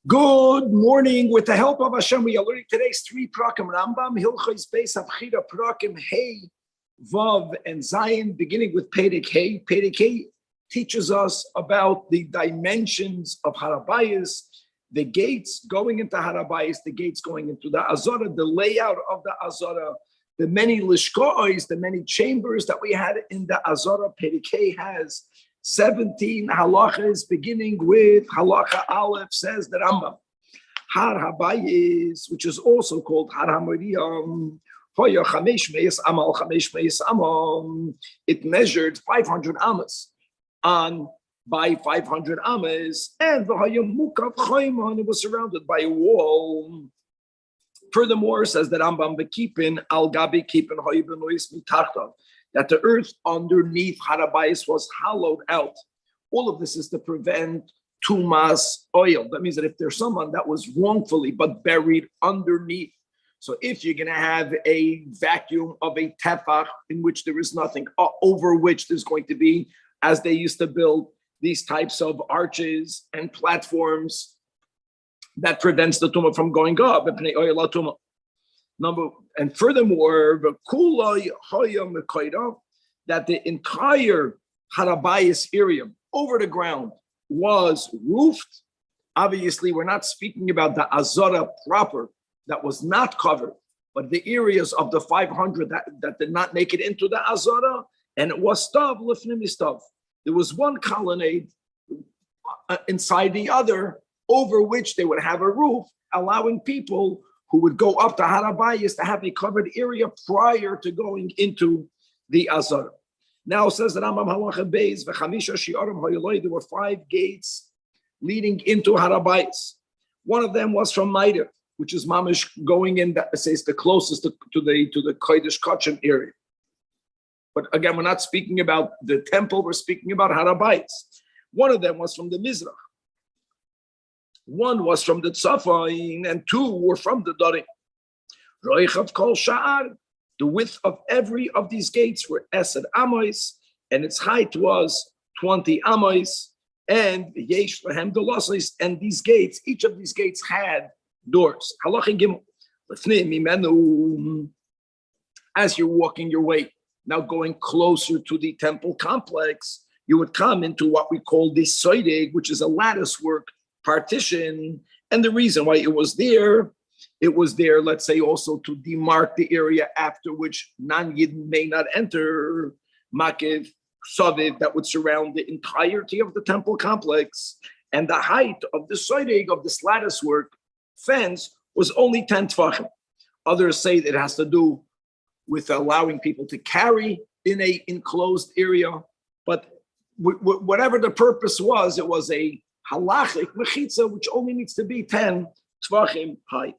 Good morning. With the help of Hashem, we are learning today's three prakim. Rambam, Hilchos Beis Avchira prakim Hey, Vav, and Zayin, beginning with Perek Hey. Perek Hey teaches us about the dimensions of Harabayis, the gates going into Harabayis, the gates going into the Azara, the layout of the Azara, the many lishkois, the many chambers that we had in the Azara. Perek Hey has 17 halachas, beginning with halacha Aleph, says the Rambam. Har Habayis, which is also called Har HaMoriam, Hoya Chamesh Meis Amal Chamesh Meis Amal. It measured 500 amas on by 500 amas, and the Hoya Mukav Chayman, it was surrounded by a wall. Furthermore, says the Rambam, Bekipin Al Gabi Kipin Hoya Benois Mitachtav, that the earth underneath Harabayis was hollowed out. All of this is to prevent tumas oil. That means that if there's someone that was wrongfully but buried underneath, so if you're going to have a vacuum of a tefach in which there is nothing, over which there's going to be, as they used to build these types of arches and platforms, that prevents the tumah from going up. And furthermore, that the entire Harabayis area over the ground was roofed. Obviously, we're not speaking about the Azara proper that was not covered, but the areas of the 500 that did not make it into the Azara, and it was stav lifnim stav. There was one colonnade inside the other, over which they would have a roof, allowing people who would go up to Harabayis to have a covered area prior to going into the Azara. Now says the Rambam Halacha Beis v'chamisha shi'arim ha'yoloi. There were 5 gates leading into Harabayis. One of them was from Maidav, which is mamish going in. That says the closest to the Kodesh Kachim area. But again, we're not speaking about the temple. We're speaking about Harabayis. One of them was from the Mizrach. One was from the Tzafain, and 2 were from the Darim. Roichav kol sha'ar. The width of every of these gates were Esed Amois, and its height was 20 Amois, and Yesh Lahem Dolosis, and these gates, each of these gates had doors. Halachin Gimel. Lefnim Mimenu. As you're walking your way, now going closer to the temple complex, you would come into what we call the Soideg, which is a lattice work partition. And the reason why it was there, let's say, also to demark the area after which non-Yid may not enter, Makiv, Saviv, that would surround the entirety of the temple complex. And the height of the Soideg, of this lattice work fence, was only 10 tfachim. Others say that it has to do with allowing people to carry in a enclosed area. But whatever the purpose was, it was a halachic mechitza, which only needs to be 10 tvachim high.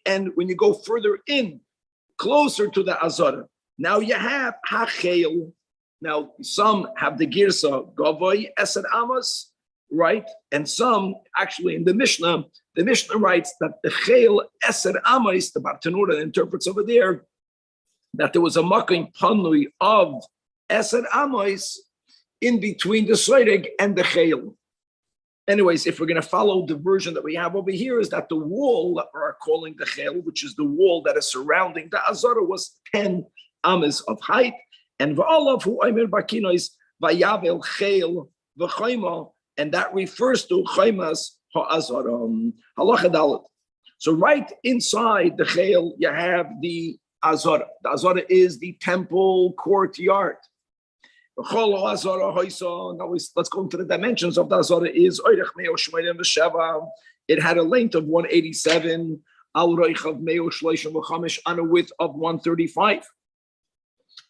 And when you go further in, closer to the Azara, now you have hachel. Now some have the girsa gavoy esed amos, right? And some actually in the Mishnah writes that the chel esed amos, the Bartanura interprets over there, that there was a making panui of esed amos in between the Soideg and the Chayil. Anyways, if we're going to follow the version that we have over here, is that the wall that we're calling the Chayil, which is the wall that is surrounding the Azara, was 10 amas of height. And v'alav hu omer bakinois vayavel Chayil v'chayma, and that refers to Chaymas ha'Azara. Halacha Dalet. So right inside the Chayil, you have the Azara. The Azara is the temple courtyard. Now let's go into the dimensions of the Azara. It had a length of 187, on a width of 135.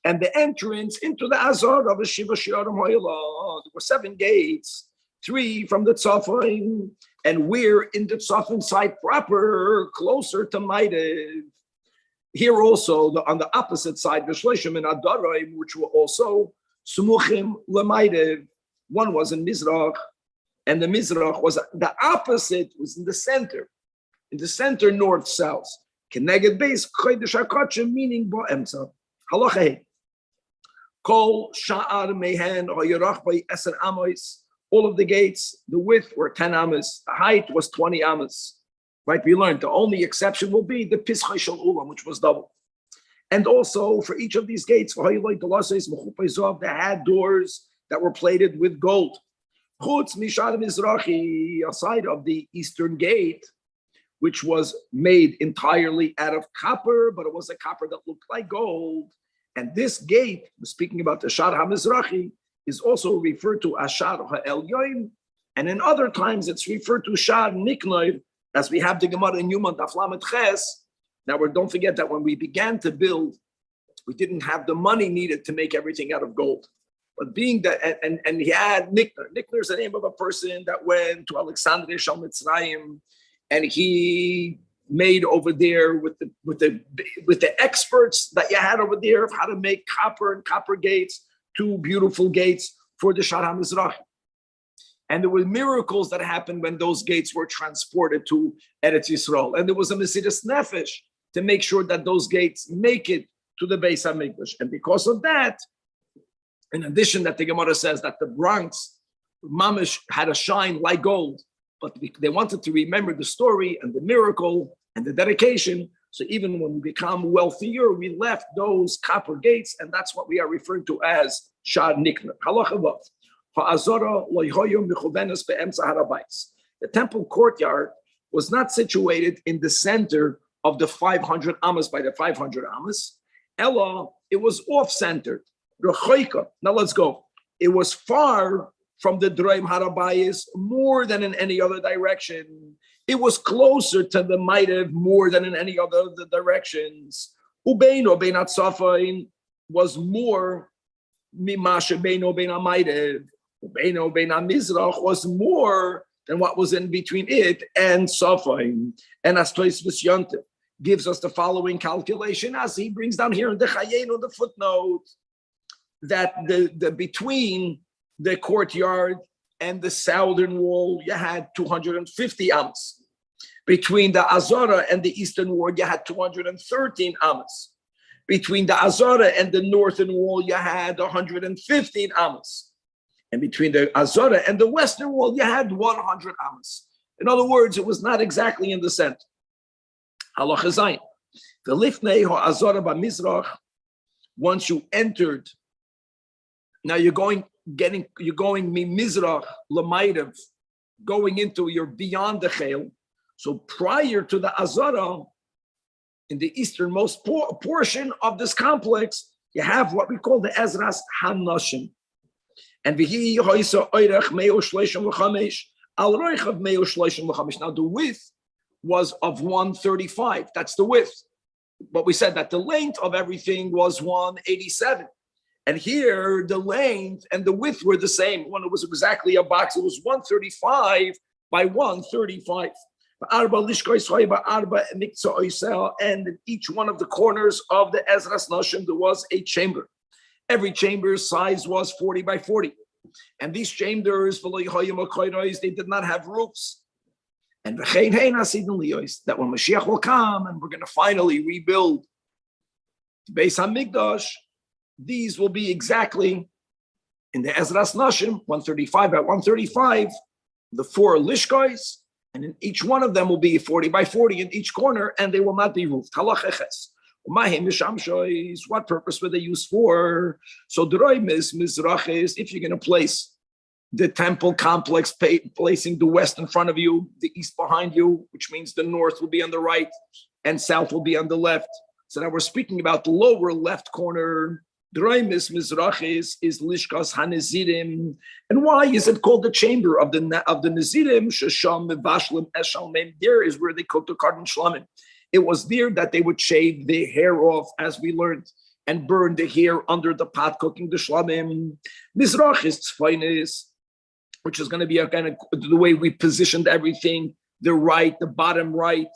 And the entrance into the Azara of Shiva Shiarim Hoyla, there were 7 gates, 3 from the Tzafain, and we're in the Tzafain side proper, closer to Maidav. Here also, on the opposite side, the Shloshim and Adarim, which were also Sumuchim Lemaidev. One was in Mizrach, and the Mizrach was the opposite, was in the center, north-south. Keneged base, Chodesh HaKodshim, meaning Bo'emtza. Halacha. Kol Sha'ar Mehen, or Yerach by Eser Amois, all of the gates, the width were 10 amas, the height was 20 amas. Right? We learned the only exception will be the Pischai Shel Ulam, which was double. And also for each of these gates, they had doors that were plated with gold. Aside of the eastern gate, which was made entirely out of copper, but it was a copper that looked like gold. And this gate, speaking about the Shar HaMizrachi, is also referred to as Shar HaElyoim, and in other times it's referred to Shar Niknoir, as we have the Gemara in Yuma Daf Lamed Ches. Now, don't forget that when we began to build, we didn't have the money needed to make everything out of gold. But being that, and he had Nikner. Nikner is the name of a person that went to Alexandria Shal Mitzrayim, and he made over there with the experts that you had over there of how to make copper and copper gates, 2 beautiful gates for the Shar HaMizrachi. And there were miracles that happened when those gates were transported to Eretz Yisrael. And there was a Mesiras Nefesh to make sure that those gates make it to the Beis HaMikdash. And because of that, in addition that the Gemara says that the Bronx, Mamish, had a shine like gold, but they wanted to remember the story and the miracle and the dedication. So even when we become wealthier, we left those copper gates, and that's what we are referring to as Shar Nikner. Halacha Vav. The temple courtyard was not situated in the center of the 500 amas by the 500 amas. Ella, it was off-centered. Now let's go. It was far from the Droim Harabayis more than in any other direction. It was closer to the Maidev more than in any other of the directions. Ubeino Bein Atzafain was more Mimasha Beino Bein Maidev. Ubeino Bein Mizrach was more than what was in between it and Safain. And as Tosfos Yontif gives us the following calculation, as he brings down here in the Chayenu, the footnote, that the between the courtyard and the southern wall, you had 250 amos. Between the Azara and the eastern wall, you had 213 amos. Between the Azara and the northern wall, you had 115 amos. And between the Azara and the western wall, you had 100 amos. In other words, it was not exactly in the center. Halacha Zayin. The Lifnei HaAzara B'Mizrach, once you entered, now you're going Mimizrach L'Maidev, going into, you're beyond the Chel. So prior to the Azara, in the easternmost portion of this complex, you have what we call the Ezras Hanashim. And Vihi Hoisa Oirech Meo Shleishim L'Chamesh, Al Roich of Meo Shleishim L'Chamesh. Now the width was of 135. That's the width. But we said that the length of everything was 187. And here, the length and the width were the same. When it was exactly a box, it was 135 by 135. And in each one of the corners of the Ezras Nashim, there was a chamber. Every chamber's size was 40 by 40. And these chambers, they did not have roofs. And that when Mashiach will come and we're going to finally rebuild the Beis HaMikdash, these will be exactly in the Ezras Nashim, 135 by 135, the 4 lishkos, and in each one of them will be 40 by 40 in each corner, and they will not be roofed. What purpose were they used for? So if you're going to place the temple complex, placing the west in front of you, the east behind you, which means the north will be on the right and south will be on the left. So now we're speaking about the lower left corner. Droimis Mizrachis is Lishkas HaNezirim. And why is it called the chamber of the Nezirim? Shesham Mevashlim Eshalmem. There is where they cooked the carbon shlamim. It was there that they would shave the hair off, as we learned, and burn the hair under the pot cooking the shlamim. Mizrachis Tzfainis, which is going to be a kind of the way we positioned everything, the bottom right.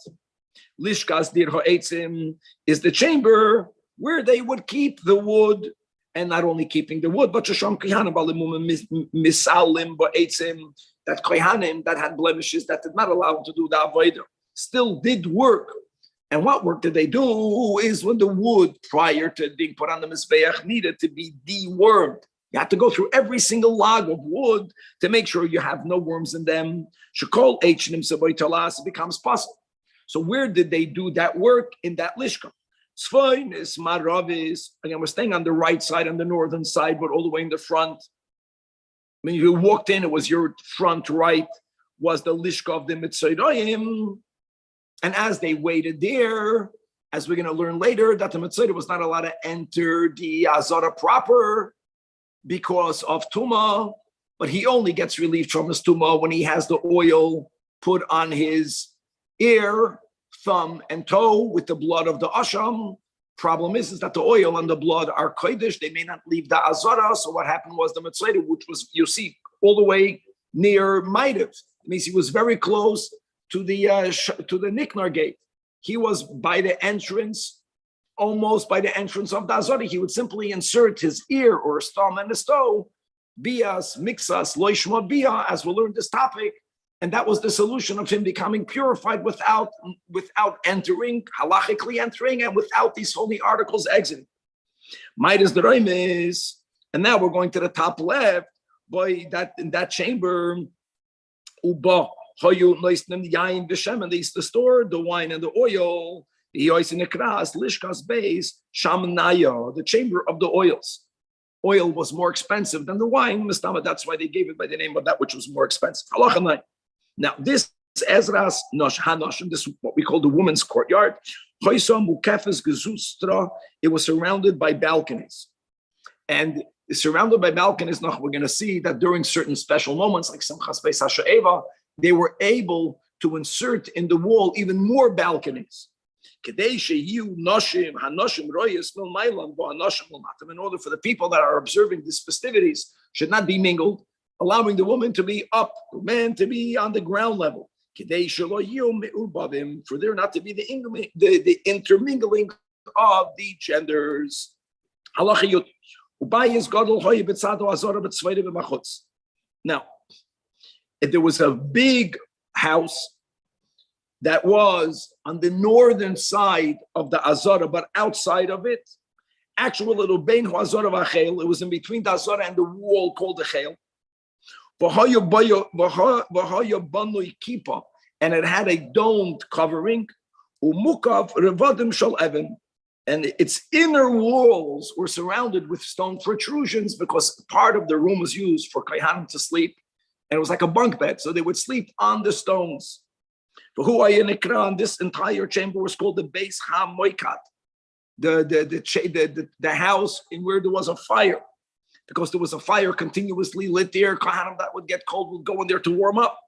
Lishkas Dir Ha'etzim is the chamber where they would keep the wood, and not only keeping the wood, but Shasham Kohanim Misalim Ba'etzim, that Kohanim that had blemishes that did not allow them to do the Avodah, still did work. And what work did they do is when the wood prior to being put on the Mizbeach needed to be dewormed. You have to go through every single log of wood to make sure you have no worms in them. Shekol Eichnim Saboy Talas, it becomes possible. So where did they do that work? In that Lishka. Sfoin is Maravis. Again, we're staying on the right side, on the northern side, but all the way in the front. When you walked in, it was your front right, was the Lishka of the Mitzrayim. And as they waited there, as we're going to learn later, that the Mitzrayim was not allowed to enter the Azara proper because of Tumah, but he only gets relief from his Tumah when he has the oil put on his ear, thumb, and toe with the blood of the Asham. Problem is that the oil and the blood are Kodesh. They may not leave the Azara. So what happened was the Mitzrayim, which was, you see, all the way near Maidav. It means he was very close to the Niknar gate. He was by the entrance, almost by the entrance of the Azara. He would simply insert his ear or his thumb and his toe, bias, mixas, loishma bia, as we'll learn this topic. And that was the solution of him becoming purified without entering, halachically entering, and without these holy articles exiting. Midas the Reimis, and now we're going to the top left. Boy, that in that chamber, Uba, Hoyu Noisnem Yain Vishem, and they used to store the wine and the oil. The Lishkas base, Shamanaya, the chamber of the oils. Oil was more expensive than the wine. That's why they gave it by the name of that which was more expensive. Now, this Ezra's Hanoshim, this is what we call the women's courtyard. It was surrounded by balconies. And surrounded by balconies, we're going to see that during certain special moments, like Simchas Beis HaSha'eva, they were able to insert in the wall even more balconies. In order for the people that are observing these festivities, should not be mingled, allowing the woman to be up, the man to be on the ground level. For there not to be the intermingling of the genders. Now, if there was a big house that was on the northern side of the Azara, but outside of it, actually, it was in between the Azara and the wall called the Chel. And it had a domed covering, and its inner walls were surrounded with stone protrusions because part of the room was used for Kaihanim to sleep, and it was like a bunk bed, so they would sleep on the stones. This entire chamber was called the Beis HaMoikat, the house in where there was a fire, because there was a fire continuously lit there. Kahanim that would get cold would go in there to warm up.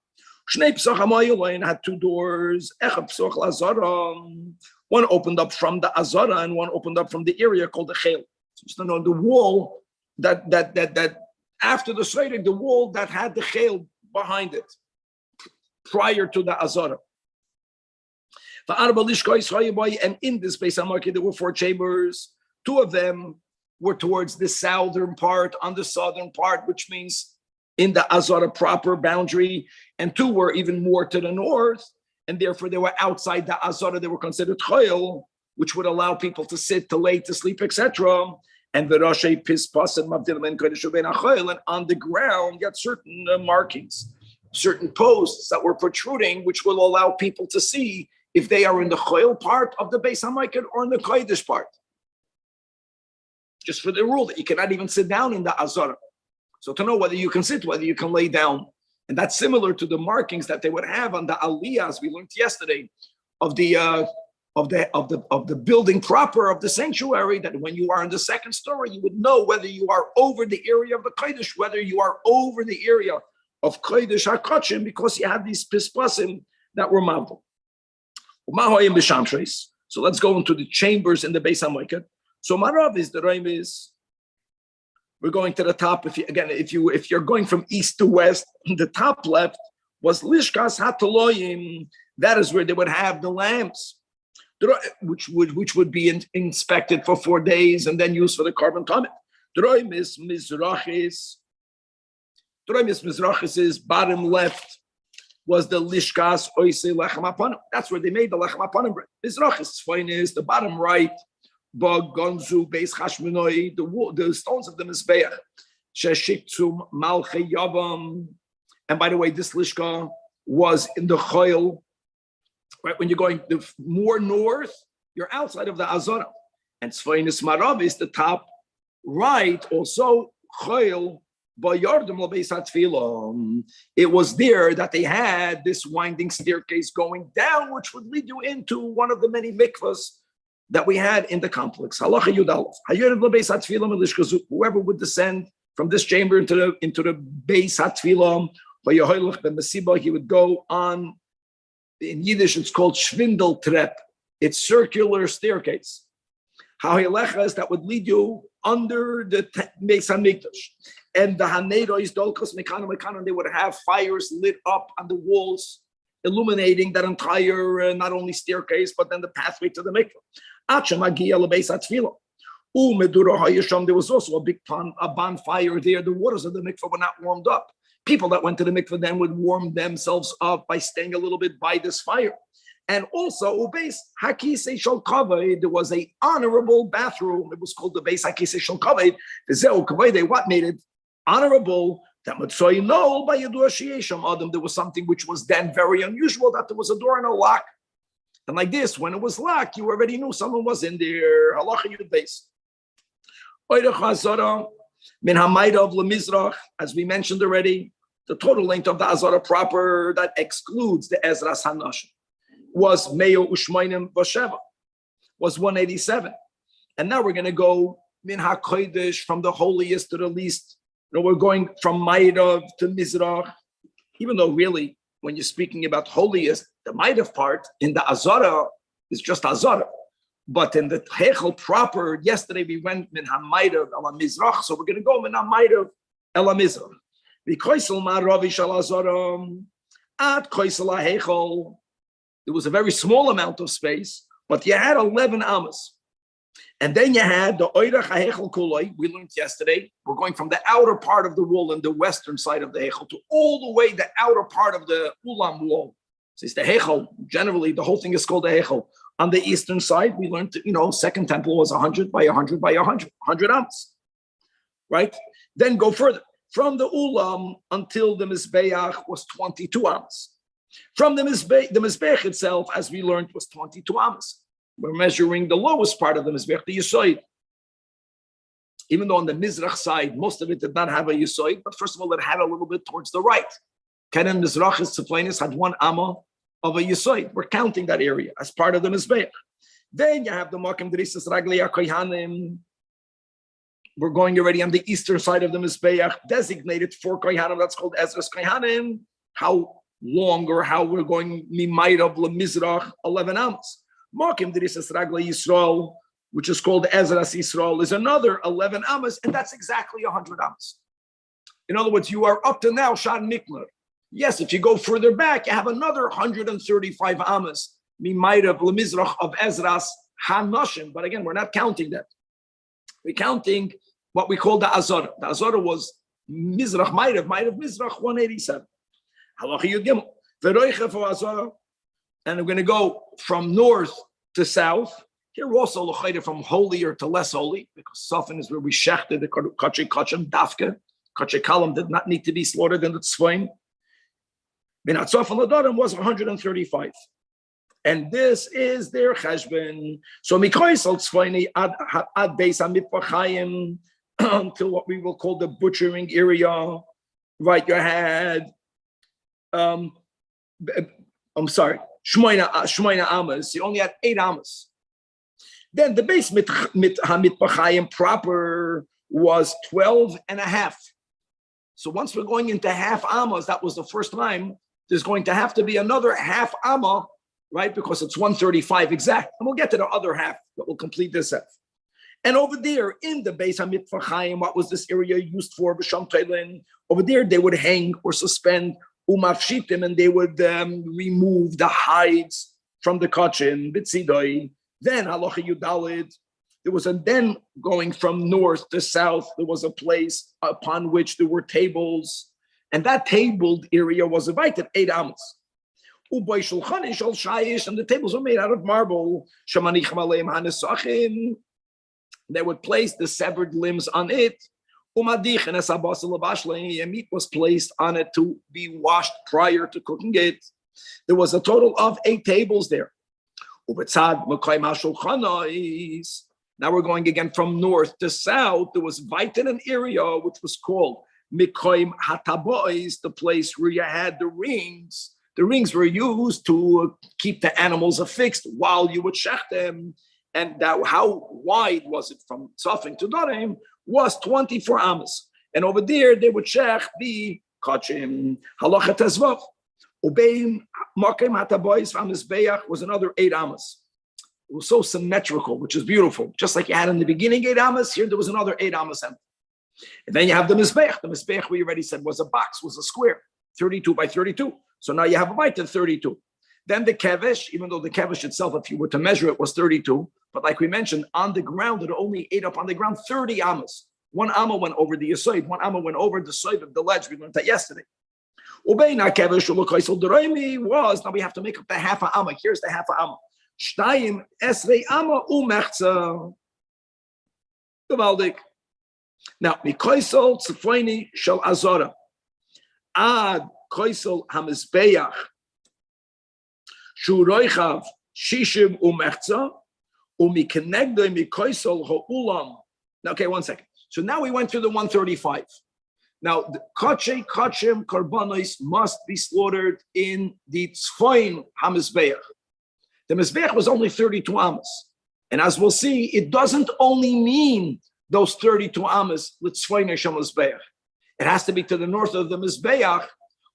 It had two doors. One opened up from the Azara and one opened up from the area called the Chel. So the wall that after the Seder, the wall that had the Chel behind it, prior to the Azara. And in this Beis HaMarket, there were 4 chambers. 2 of them were towards the southern part, on the southern part, which means in the Azara proper boundary, and 2 were even more to the north, and therefore they were outside the Azara. They were considered choil, which would allow people to sit, to lay, to sleep, etc. And the Rashi Pispas and Mavdilim and Kodesh Ubein HaChoil, and on the ground, you had certain markings, certain posts that were protruding, which will allow people to see if they are in the choil part of the Beis HaMikdash or in the Kodesh part. Just for the rule that you cannot even sit down in the Azara. So to know whether you can sit, whether you can lay down. And that's similar to the markings that they would have on the aliyah, as we learned yesterday, of the building proper of the sanctuary, that when you are in the second story, you would know whether you are over the area of the Kodesh, whether you are over the area of Kodesh HaKodshim, because you have these pispasim that were mavdil. So let's go into the chambers in the Beis HaMikdash. So Marav is the Reim is, we're going to the top. If you're going from east to west, the top left was Lishkas Hataloyim. That is where they would have the lamps, which would be inspected for 4 days and then used for the carbon tummy. The Reim is Mizrachis. The Reim is Mizrachis' bottom left was the Lishkas Oisei Lechem Apanim. That's where they made the Lechem Apanim bread. Mizrachis fine is the bottom right. Bog Gonzu Beis Chashmonoi, the stones of the Mizbeach. Sheshiktum Malche Yavam. And by the way, this Lishka was in the Choil, right? When you're going more north, you're outside of the Azara. And Tzvainis Marav is the top right, also Choil. It was there that they had this winding staircase going down, which would lead you into one of the many mikvahs that we had in the complex. Whoever would descend from this chamber into the Beis HaTfilah, he would go on. In Yiddish, it's called Schwindel Trepp. It's circular staircase. Is that would lead you under the Beis HaMikdash. And the Hanerois, Dolkos, Mekana, they would have fires lit up on the walls, illuminating that entire, not only staircase, but then the pathway to the mikvah. There was also a big bonfire there. The waters of the mikvah were not warmed up. People that went to the mikvah then would warm themselves up by staying a little bit by this fire. And also, there was an honorable bathroom. It was called the Beis Hakisei Shel Kavod. What made it honorable? That by Adam, there was something which was then very unusual, that there was a door and a lock. And like this, when it was locked, you already knew someone was in there. Halacha Yud Beis. As we mentioned already, the total length of the Azara proper that excludes the Ezras Hanashim was Meo Ushmainim Vasheva, was 187. And now we're going to go Min HaKodesh, from the holiest to the least. We're going from Ma'irav to Mizrach, even though really, when you're speaking about holiest, the Ma'irav part in the Azara is just Azara. But in the Hechel proper, yesterday we went Min HaMa'irav Ela Mizrach, so we're going to go Min HaMa'irav Ela Mizrach. V'koisel Ma'aravi Shal Azara at Koisel HaHechel. It was a very small amount of space, but you had 11 amas. And then you had the Oirach HaHechel Kuloi, we learned yesterday. We're going from the outer part of the wall in the western side of the Hechel to all the way the outer part of the Ulam wall. So it's the Hechel. Generally, the whole thing is called the Hechel. On the eastern side, we learned, second temple was 100 by 100 by 100 amas. Right? Then go further. From the Ulam until the Mizbeach was 22 amas. From the Mizbeach itself, as we learned, was 22 amas. We're measuring the lowest part of the Mizbeach, the Yisoid. Even though on the Mizrach side, most of it did not have a Yisoid, but first of all, it had a little bit towards the right. Kenen Mizrachis Tzeflanis had 1 amma of a Yisoid. We're counting that area as part of the Mizbeach. Then you have the Makim Drisas Raglei HaKohanim. We're going already on the eastern side of the Mizbeach, designated for Kohanim. That's called Ezras Kohanim. How long or how we're going Mimayrav LeMizrach, 11 amas. Makim Drisas Raglei Yisrael, which is called Ezras Yisrael, is another 11 amas, and that's exactly 100 amas. In other words, you are up to now Shan Mikler. Yes, if you go further back, you have another 135 amas, Mimayrav LeMizrach of Ezras Hanashim. But again, we're not counting that. We're counting what we call the Azara. The Azara was Mizrach Mayrav Mizrach 187. Halacha Yud Gimel. V'roicha for Azara. And we're going to go from north to south. Here also l'chayda from holier to less holy, because Safin is where we shechted the Kachay Kachem Dafka. Kachay Kalam did not need to be slaughtered in the Tzvain. Minat Safin Ladarim was 135. And this is their cheshbon. So Mikoisel Tzvaini ad Beis HaMitpachayim until what we will call the butchering area. Right, you had Shmoina amas. You only had 8 amas. Then the Beis HaMitpachayim proper was 12 and a half. So once we're going into half amas, that was the first time, there's going to have to be another half amma, right? Because it's 135 exact. And we'll get to the other half that will complete this half. And over there in the Beis HaMitpachayim, what was this area used for? Over there, they would hang or suspend umafshitim, and they would remove the hides from the kachin, bitzidoi. Then halacha yudalid, there was then going from north to south, there was a place upon which there were tables, and that tabled area was invited 8 amas. And the tables were made out of marble. They would place the severed limbs on it. And meat was placed on it to be washed prior to cooking it. There was a total of 8 tables there. Now we're going again from north to south. There was an area which was called Mikoim Hatabois, the place where you had the rings. The rings were used to keep the animals affixed while you would shech them. And that, how wide was it from Tzafin to Dorim? Was 24 amas. And over there, they would shech the kachim. Halacha tezvav. Ubeim Makim Hatabois from Mizbeach was another 8 amas. It was so symmetrical, which is beautiful. Just like you had in the beginning 8 amas, here there was another 8 amas. And then you have the Mizbeach. The Mizbeach, we already said, was a box, was a square, 32 by 32. So now you have a bite of 32. Then the kevesh, even though the kevesh itself, if you were to measure it, was 32. But like we mentioned, on the ground, it only ate up on the ground 30 amas. 1 amma went over the yasoid, 1 amma went over the side of the ledge. We learned that yesterday. Ubeina kevesh ulukaisel deraimi was, now we have to make up the half a amma. Here's the half a amma. Shtayim esrei amma umechza. Gewaldig. Now, mikoisel tzefoni shel azora. Ad koisel hamizbeach. Shu roichav shishim umechza. Umikenegdoi mikoisel ha'ulam. Now, okay, 1 second. So now we went through the 135. Now, the kachim karbanos must be slaughtered in the tzfoin hamizbeach. The mizbeach was only 32 amas. And as we'll see, it doesn't only mean those 32 amas l'tzfoin shel mizbeach. It has to be to the north of the mizbeach.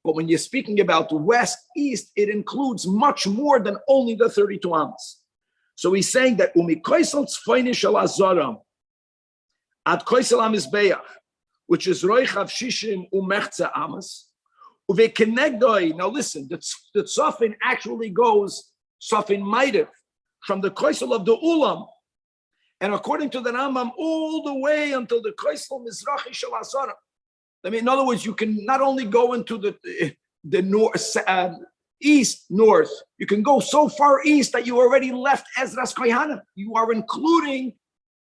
But when you're speaking about west, east, it includes much more than only the 32 amas. So he's saying that umikoisel tzfoin shel azara ad koisel hamizbeach, which is roichav shishim umechza amas. Uvekenegdoi. Now listen, the tzofin actually goes tzofin maidev from the koisel of the ulam, and according to the Rambam, all the way until the koisel mizrachi shel azara. I mean, in other words, you can not only go into the north, east, north. You can go so far east that you already left Ezras Kohanim. You are including,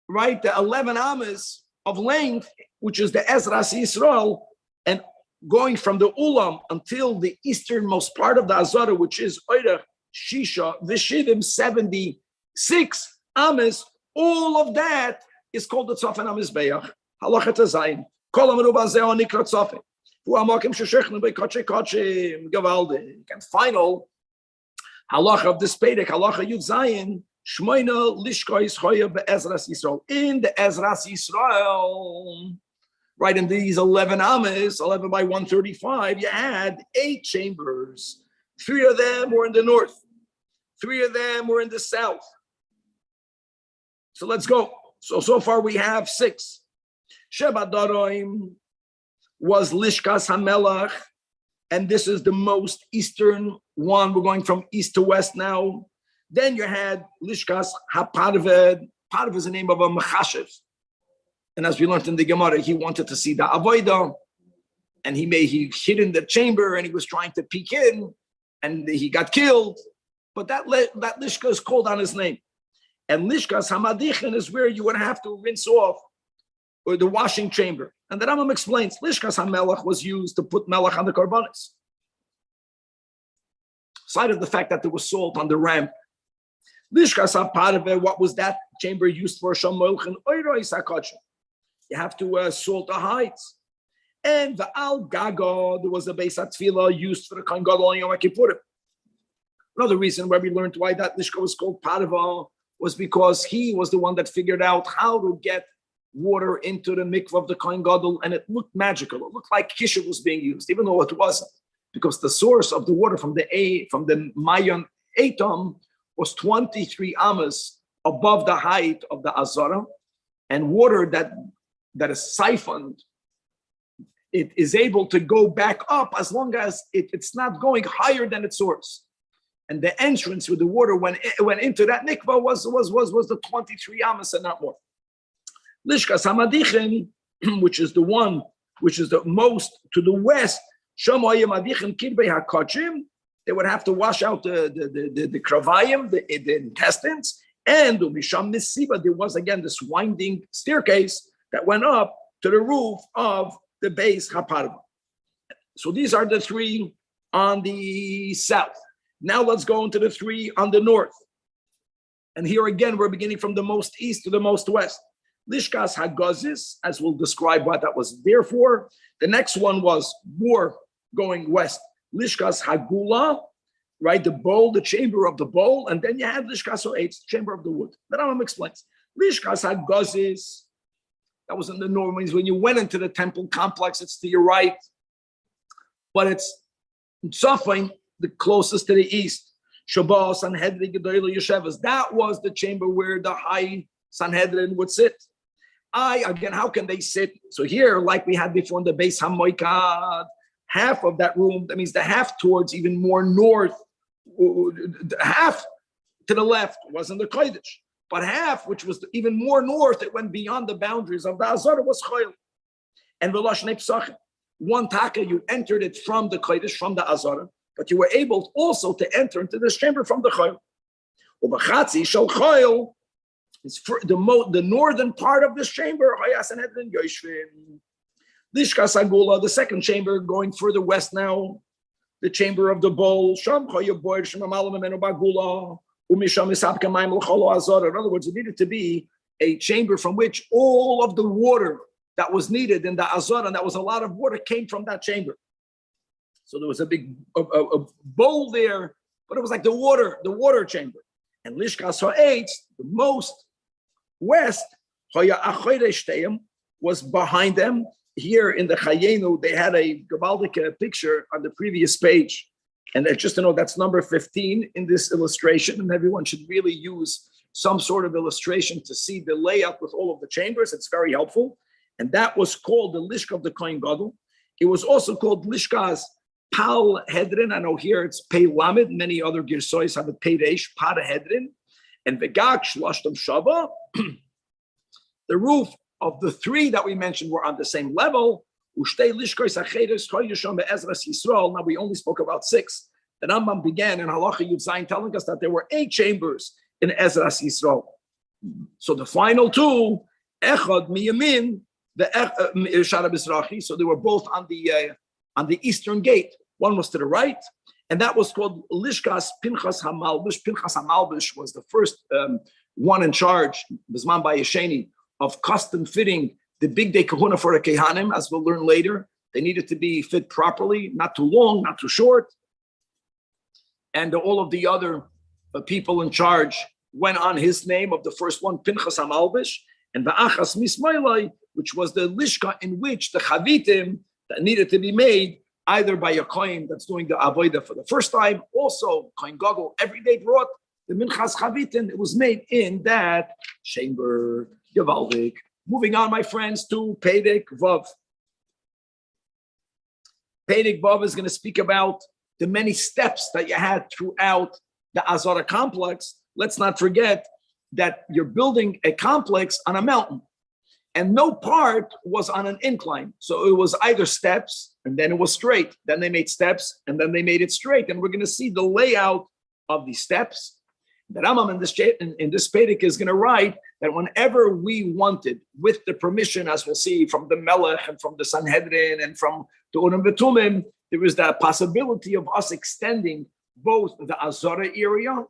right, the 11 amas of length, which is the Ezras Yisrael, and going from the Ulam until the easternmost part of the Azara, which is Oirach, Shisha, Vishidim, 76 amas. All of that is called the Tzafan HaMizbeach. Halacha Tazayin. Kol HaMeruba Zeh Nikra Tzafan. Hu HaMakim Sheshechnu Be'Kachei Kachim Gavaldi. And final halacha of this Pedek, halacha Yud Zayin, Shmoina Lishkois Hoya Be'ezras Yisrael. In the Ezras Yisrael, right, in these 11 amas, 11 by 135, you had 8 chambers. 3 of them were in the north. 3 of them were in the south. So let's go. So far we have 6. Sheba Daroim was Lishkas HaMelach, and this is the most eastern one. We're going from east to west now. Then you had Lishkas HaParved. Parved is the name of a Mechashev. And as we learned in the Gemara, he wanted to see the Avodah, and he hid in the chamber, and he was trying to peek in, and he got killed. But that Lishka is called on his name. And Lishkas Hamadichin is where you would have to rinse off, or the washing chamber. And the Rambam explains, Lishkas HaMelech was used to put melech on the karbanis. Aside of the fact that there was salt on the ramp. Lishkas HaParveh, what was that chamber used for? Shamolchen Oirois HaKachim. You have to salt the hides. And the Al Gaga, there was a Beis HaTfilah used for the Kohen Gadol on Yom Kippurim. Another reason why we learned why that Lishka was called Parva was because he was the one that figured out how to get water into the mikvah of the Kohen Gadol, and it looked magical. It looked like kishuv was being used, even though it wasn't, because the source of the water from the Mayon Etam was 23 amas above the height of the Azara, and water that is siphoned, it is able to go back up as long as it's not going higher than its source. And the entrance with the water went into that mikvah was the 23 amas and not more. Lishkas Hamadichin, which is the most to the west, Shamoyim Adichin Kirbei HaKachim, they would have to wash out the kravayim, the intestines, and Misham Misiba, there was again this winding staircase that went up to the roof of the base Chaparva. So these are the three on the south. Now let's go into the three on the north. And here again, we're beginning from the most east to the most west. Lishkas Hagazis, as we'll describe what that was there for. The next one was more going west. Lishkas Hagula, right? The bowl, the chamber of the bowl. And then you have Lishkas Ha'etz, chamber of the wood. The Rambam explains. Lishkas Hagazis, that was in the north. Means when you went into the temple complex, it's to your right. But it's Tzafin, the closest to the east. Shabbat, Sanhedrin, Gedolah, Yeshevas. That was the chamber where the high Sanhedrin would sit. Again, how can they sit? So here, like we had before in the Beis HaMoikad, half of that room, that means the half towards even more north, half to the left wasn't the Kodesh, but half, which was even more north, it went beyond the boundaries of the Azara, was Chayil. And V'lashnei Psachim. One taka, you entered it from the Kodesh, from the Azara, but you were able also to enter into this chamber from the Chayil. Ubachatzi shel Chayil, it's for the northern part of this chamber. Lishkas Agula, the second chamber, going further west now, the chamber of the bowl. In other words, it needed to be a chamber from which all of the water that was needed in the Azara, and that was a lot of water, came from that chamber. So there was a big a bowl there, but it was like the water chamber. And Lishkas Ha'etz, the most west, was behind them. Here in the Chayenu, they had a Gabaldik picture on the previous page. And just to know, that's number 15 in this illustration. And everyone should really use some sort of illustration to see the layout with all of the chambers. It's very helpful. And that was called the Lishka of the Kohen Gadol. It was also called Lishkas Pal Hedrin. I know here it's Pei Lamed. Many other Girsois have a Pei Reish, Pada Hedrin. And Vegak Shlashtam Shava. The roof of the three that we mentioned were on the same level. Now we only spoke about 6. The Rambam began in Halacha Yud Zayin telling us that there were 8 chambers in Ezras Yisrael. So the final 2, Echad Miyamin, the Shara Mizrachi. So they were both on the eastern gate. One was to the right, and that was called Lishkas Pinchas Hamalbish. Pinchas Hamalbish was the first one in charge, Bizman Bayesheni, of custom fitting the big day kahuna for the kehanim, as we'll learn later. They needed to be fit properly, not too long, not too short. And all of the other people in charge went on his name of the first one, Pinchas Hamalbish, and Ba'achas Mismailai, which was the lishka in which the chavitim that needed to be made either by a kohen that's doing the avodah for the first time, also kohen gadol every day brought the minchas chavitim. It was made in that chamber. Gevaldik. Moving on, my friends, to Pedek Vav. Pedek Vav is going to speak about the many steps that you had throughout the Azara complex. Let's not forget that you're building a complex on a mountain, and no part was on an incline. So it was either steps, and then it was straight. Then they made steps, and then they made it straight. And we're going to see the layout of the steps. The Rambam in this Pedek is going to write that whenever we wanted, with the permission, as we'll see from the Melech and from the Sanhedrin and from the Urim V'Tumim, there was the possibility of us extending both the Azara area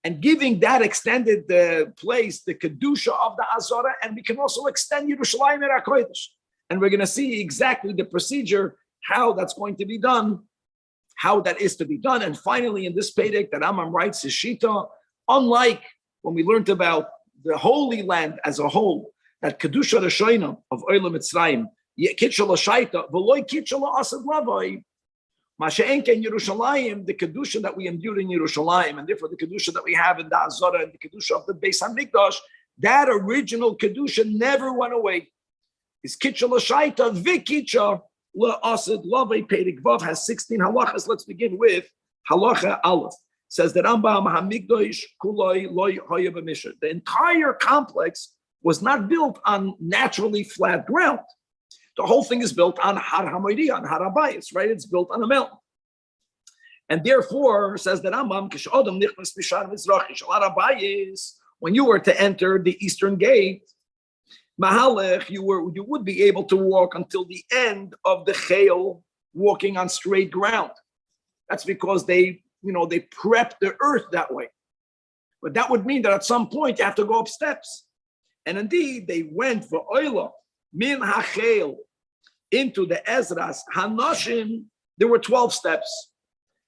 and giving that extended place the Kedusha of the Azara, and we can also extend Yerushalayim and HaKodesh. And we're going to see exactly the procedure, how that's going to be done, how that is to be done. And finally, in this Pedek, that Rambam writes, his Shita, unlike when we learned about the Holy Land as a whole, that Kedusha Rashoina of Olam Mitzrayim, Kitchel Shaita, Veloy Kitchel Asad Lavai, Masha'enke in Yerushalayim, the Kedusha that we endured in Yerushalayim, and therefore the Kedusha that we have in the Azara and the Kedusha of the Beis HaMikdash, that original Kedusha never went away. Is Kitchel Shaita, Vikitcha Asad Lavai. Pedek Vav has 16 halachas. Let's begin with halacha Aleph. Says that Rambam Hamikdash Kuloi Loy Hoya B'Mishra. The entire complex was not built on naturally flat ground. The whole thing is built on Har Hamoidi, on Har Habayis, right? It's built on a mountain. And therefore, says that Rambam, Kish'odam Nichnas B'Shar Mizrachi Shal Har Habayis, when you were to enter the eastern gate, Mahalech, you would be able to walk until the end of the chayil, walking on straight ground. That's because they prepped the earth that way. But that would mean that at some point you have to go up steps. And indeed, they went for oila min hachayil into the Ezras Hanashim. There were 12 steps.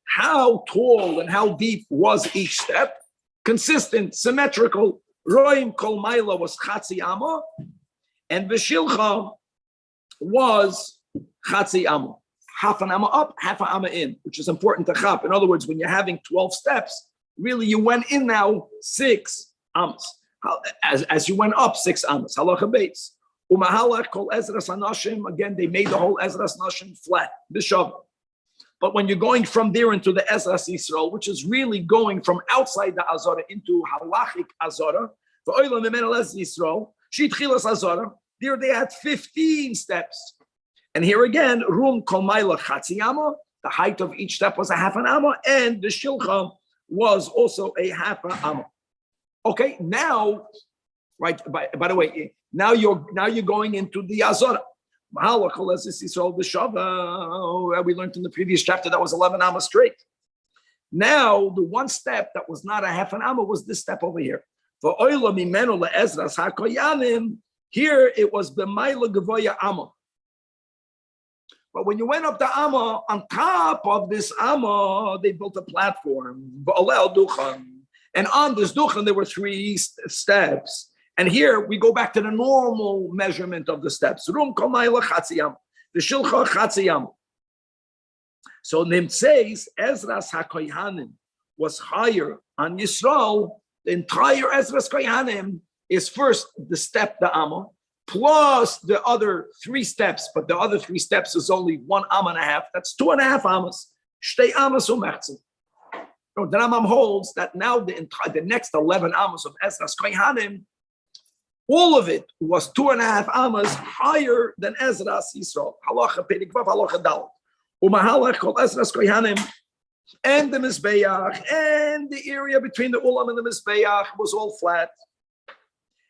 How tall and how deep was each step? Consistent, symmetrical. Roim kol maila was chatzi amma, and Veshilcha was chatzi amma. Half an amma up, half an amma in, which is important to chap. In other words, when you're having 12 steps, really you went in now 6 ammas. As you went up 6 ammas. Halacha beis. Umahalach kol Ezras Hanashim. Again, they made the whole Ezras Hanashim flat, bishav. But when you're going from there into the Ezras Yisrael, which is really going from outside the Azara into halachic Azara, for Olam Mimenu Ezras Yisrael, Shitchilas Azara, there they had 15 steps. And here again, Rum Kolmaila Chatzi Amma, the height of each step was a half an amma, and the Shilcha was also a half an amma. Okay, now, right, by the way, now you're going into the Azara. We learned in the previous chapter that was 11 amma straight. Now, the one step that was not a half an amma was this step over here. For here it was b'mayla gevoya amma. But when you went up the amma, on top of this amma, they built a platform. And on this duchan, there were 3 steps. And here we go back to the normal measurement of the steps. Rum komayla chatziyam, the shilcha chatziyam. So Nim says Ezras HaKohanim was higher on Yisrael. The entire Ezras Kohanim is first the step the amma plus the other 3 steps, but the other 3 steps is only 1 amma and a half. That's 2.5 ammas. Shtei ammas umechzen. The Rambam holds that now the next 11 ammas of Ezras Kohanim, all of it was 2.5 ammas higher than Ezras Yisrael. Halacha Perikvav, Halacha Dal. Umahalach called Ezras Kohanim, and the Mizbeach, and the area between the Ulam and the Mizbeach was all flat.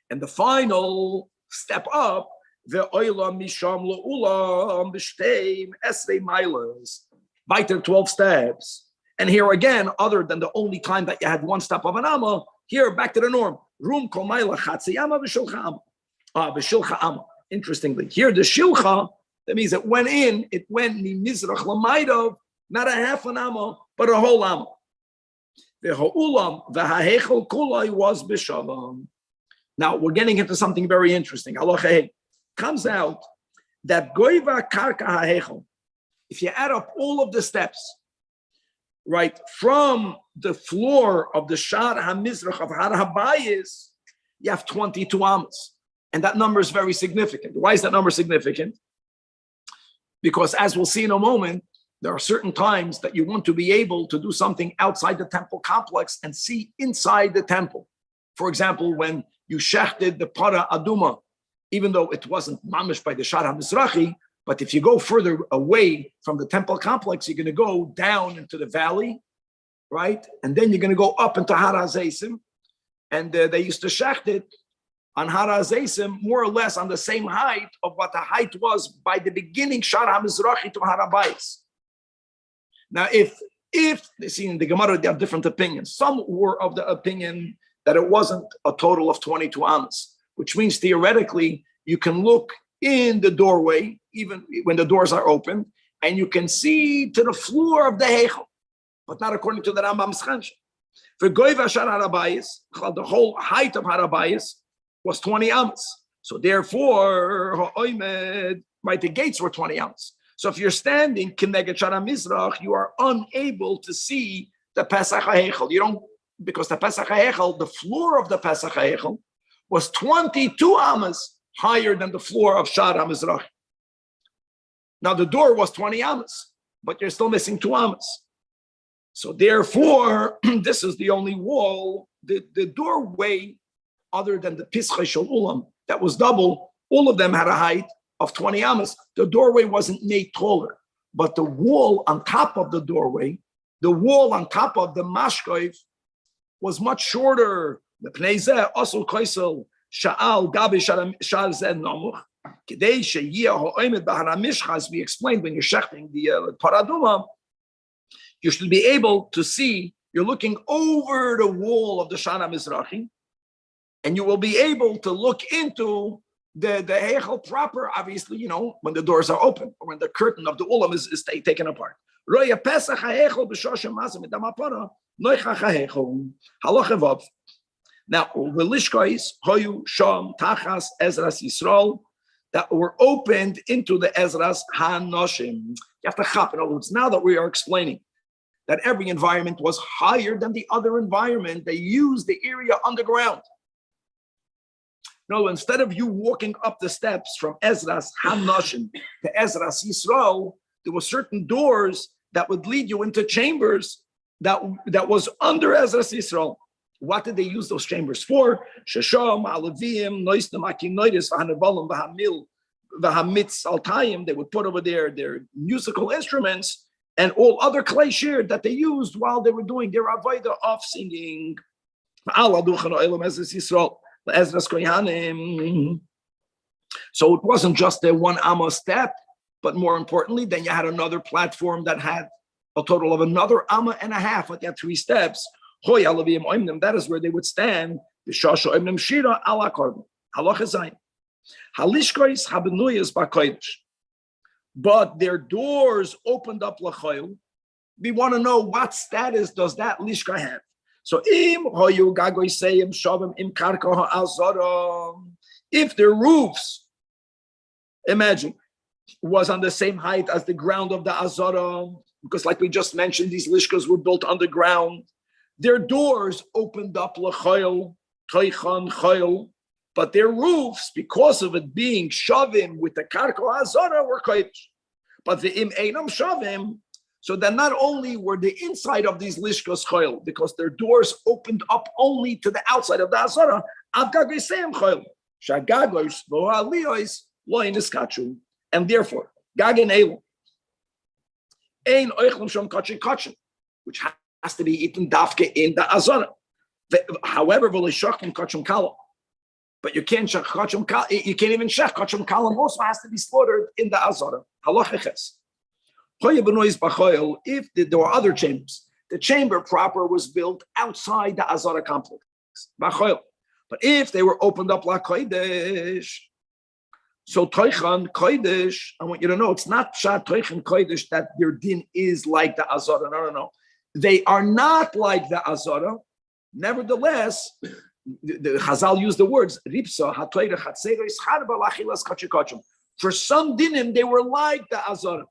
And the final step up, the Oilam Misham Ulam B'Shteim Esrei Milas, weiter 12 steps. And here again, other than the only time that you had 1 step of an amma, here back to the norm. Rum komayla chatziyama v'shilcha amma. V'shilcha amma. Interestingly, here the shilcha, that means it went mimizrach l'maydov, not a half an amma, but a whole amma. The ha'ulam v'ha'hechel kulai was b'shavam. Now we're getting into something very interesting. Halacha comes out that goiva karka ha'hechel. If you add up all of the steps, right, from the floor of the Shar HaMizrach of Har HaBayis, you have 22 ammas. And that number is very significant. Why is that number significant? Because as we'll see in a moment, there are certain times that you want to be able to do something outside the temple complex and see inside the temple. For example, when you shechted the Para Aduma, even though it wasn't mamish by the Shar HaMizrachi, but if you go further away from the temple complex, you're going to go down into the valley, right? And then you're going to go up into Har HaZeisim. And they used to shecht it on Har HaZeisim more or less on the same height of what the height was by the beginning Shar HaMizrachi to Har HaBayis. Now, if see in the Gemara, they have different opinions. Some were of the opinion that it wasn't a total of 22 ammas, which means theoretically you can look in the doorway, even when the doors are open, and you can see to the floor of the Heichel, but not according to the Rambam's Chansh. For Goiva Shar HaBayis, the whole height of Har HaBayis was 20 ammas. So therefore, right, the gates were 20 ammas. So if you're standing Kineged Shar HaMizrach, you are unable to see the Pesach HaHeichel. You don't, because the Pesach HaHeichel, the floor of the Pesach HaHeichel was 22 ammas higher than the floor of Shar HaMizrach. Now the door was 20 ammas, but you're still missing 2 ammas. So therefore, this is the only wall, the doorway, other than the Pischei Shel Ulam, that was double, all of them had a height of 20 ammas. The doorway wasn't made taller, but the wall on top of the doorway, the wall on top of the mashkoif was much shorter. The Pnei Zeh, Asul Kaisel, Sha'al gabi shar zen nomuch. Kedei sheyeh ha'oimed b'haramishchas. We explained when you're shechting the paraduma, you should be able to see. You're looking over the wall of the Shana Mizrachi, and you will be able to look into the Heichel proper, obviously, when the doors are open, or when the curtain of the Ulam is taken apart. Now, Velishkais, Hoyu, Sham, Tachas, Ezras Yisrael, that were opened into the Ezras Hanoshim. You have to chop, in other words, now that we are explaining that every environment was higher than the other environment, they used the area underground. No, instead of you walking up the steps from Ezras Hanoshim to Ezras Yisrael, there were certain doors that would lead you into chambers that was under Ezras Yisrael. What did they use those chambers for? Shesham, Alavim, Noisnam, Akinoidis, Vahanabalim, Vahamil, Vahamitz, Altayim. They would put over there their musical instruments and all other clay shear that they used while they were doing their avodah of singing. So it wasn't just a one amma step, but more importantly, then you had another platform that had a total of another amma and a half, like you had 3 steps. That is where they would stand. But their doors opened up l'chayil. We want to know what status does that lishka have. So if their roofs, imagine, was on the same height as the ground of the azara, because like we just mentioned, these lishkas were built underground. Their doors opened up l'chayil, toichan chayil, but their roofs, because of it being shavim with the karko azara, were kodesh. But the im einam shavim, so then not only were the inside of these lishkos chayil, because their doors opened up only to the outside of the azara, avgagoisem chayil, shagagois vo'aliyos loin iskachu, and therefore gagen elu ein oichlem shom kachin kachin, which has to be eaten dafke in the azara. However, v'leishachim kachim kalam. But you can't shech kachim kalam. You can't even shech kachim kalam. Also has to be slaughtered in the azara. Halachiches. If there were other chambers, the chamber proper was built outside the azara complex. But if they were opened up like kodesh, so toichan kodesh, I want you to know it's not pshat toichan kodesh that their din is like the azara. No. They are not like the azara. Nevertheless, the Chazal used the words ripsa hatoira chatzera ischarba lachilas kachikachim. For some dinim, they were like the azara.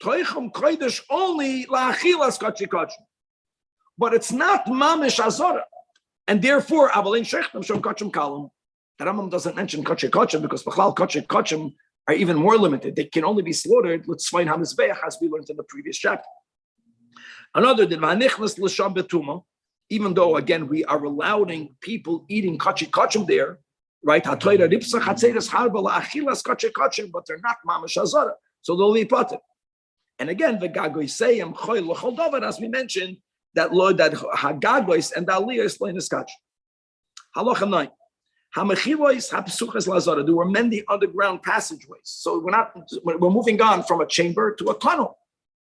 Toicham kodesh only lachilas kachikachim, but it's not mamish azara, and therefore avalin shechtam shom kachim kalam. The Rambam doesn't mention kachikachim because b'chlal kachikachim are even more limited. They can only be slaughtered. Let's find hamizbeach as we learned in the previous chapter. Another din v'anichnas l'sham betuma. Even though, again, we are allowing people eating kachikachim there, right? But they're not mamash azara, so they'll be potter. And again, the gagoisayim choy l'chol davar, as we mentioned, that hagagois and the aliyos loy niskach. Halacha 9. Hamachivois hapsuchas lazara. There were many underground passageways. So we're moving on from a chamber to a tunnel,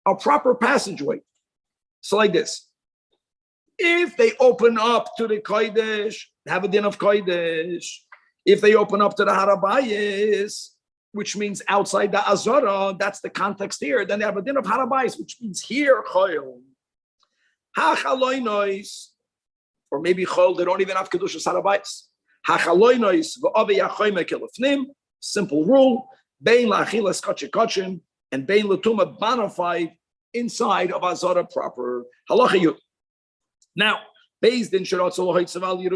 a proper passageway. So like this. If they open up to the kodesh, have a din of kodesh. If they open up to the harabayis, which means outside the azara, that's the context here. Then they have a din of harabayis, which means here choyel. Hachaloinois, or maybe choyel, they don't even have kedushas harabayis. Hachaloinois v'avi yachoyme kelefnim. Simple rule: bein la'achilas kachikachim and bein l'tuma bonafide inside of azara proper. Halacha yud. Now, based in Yerushalayim,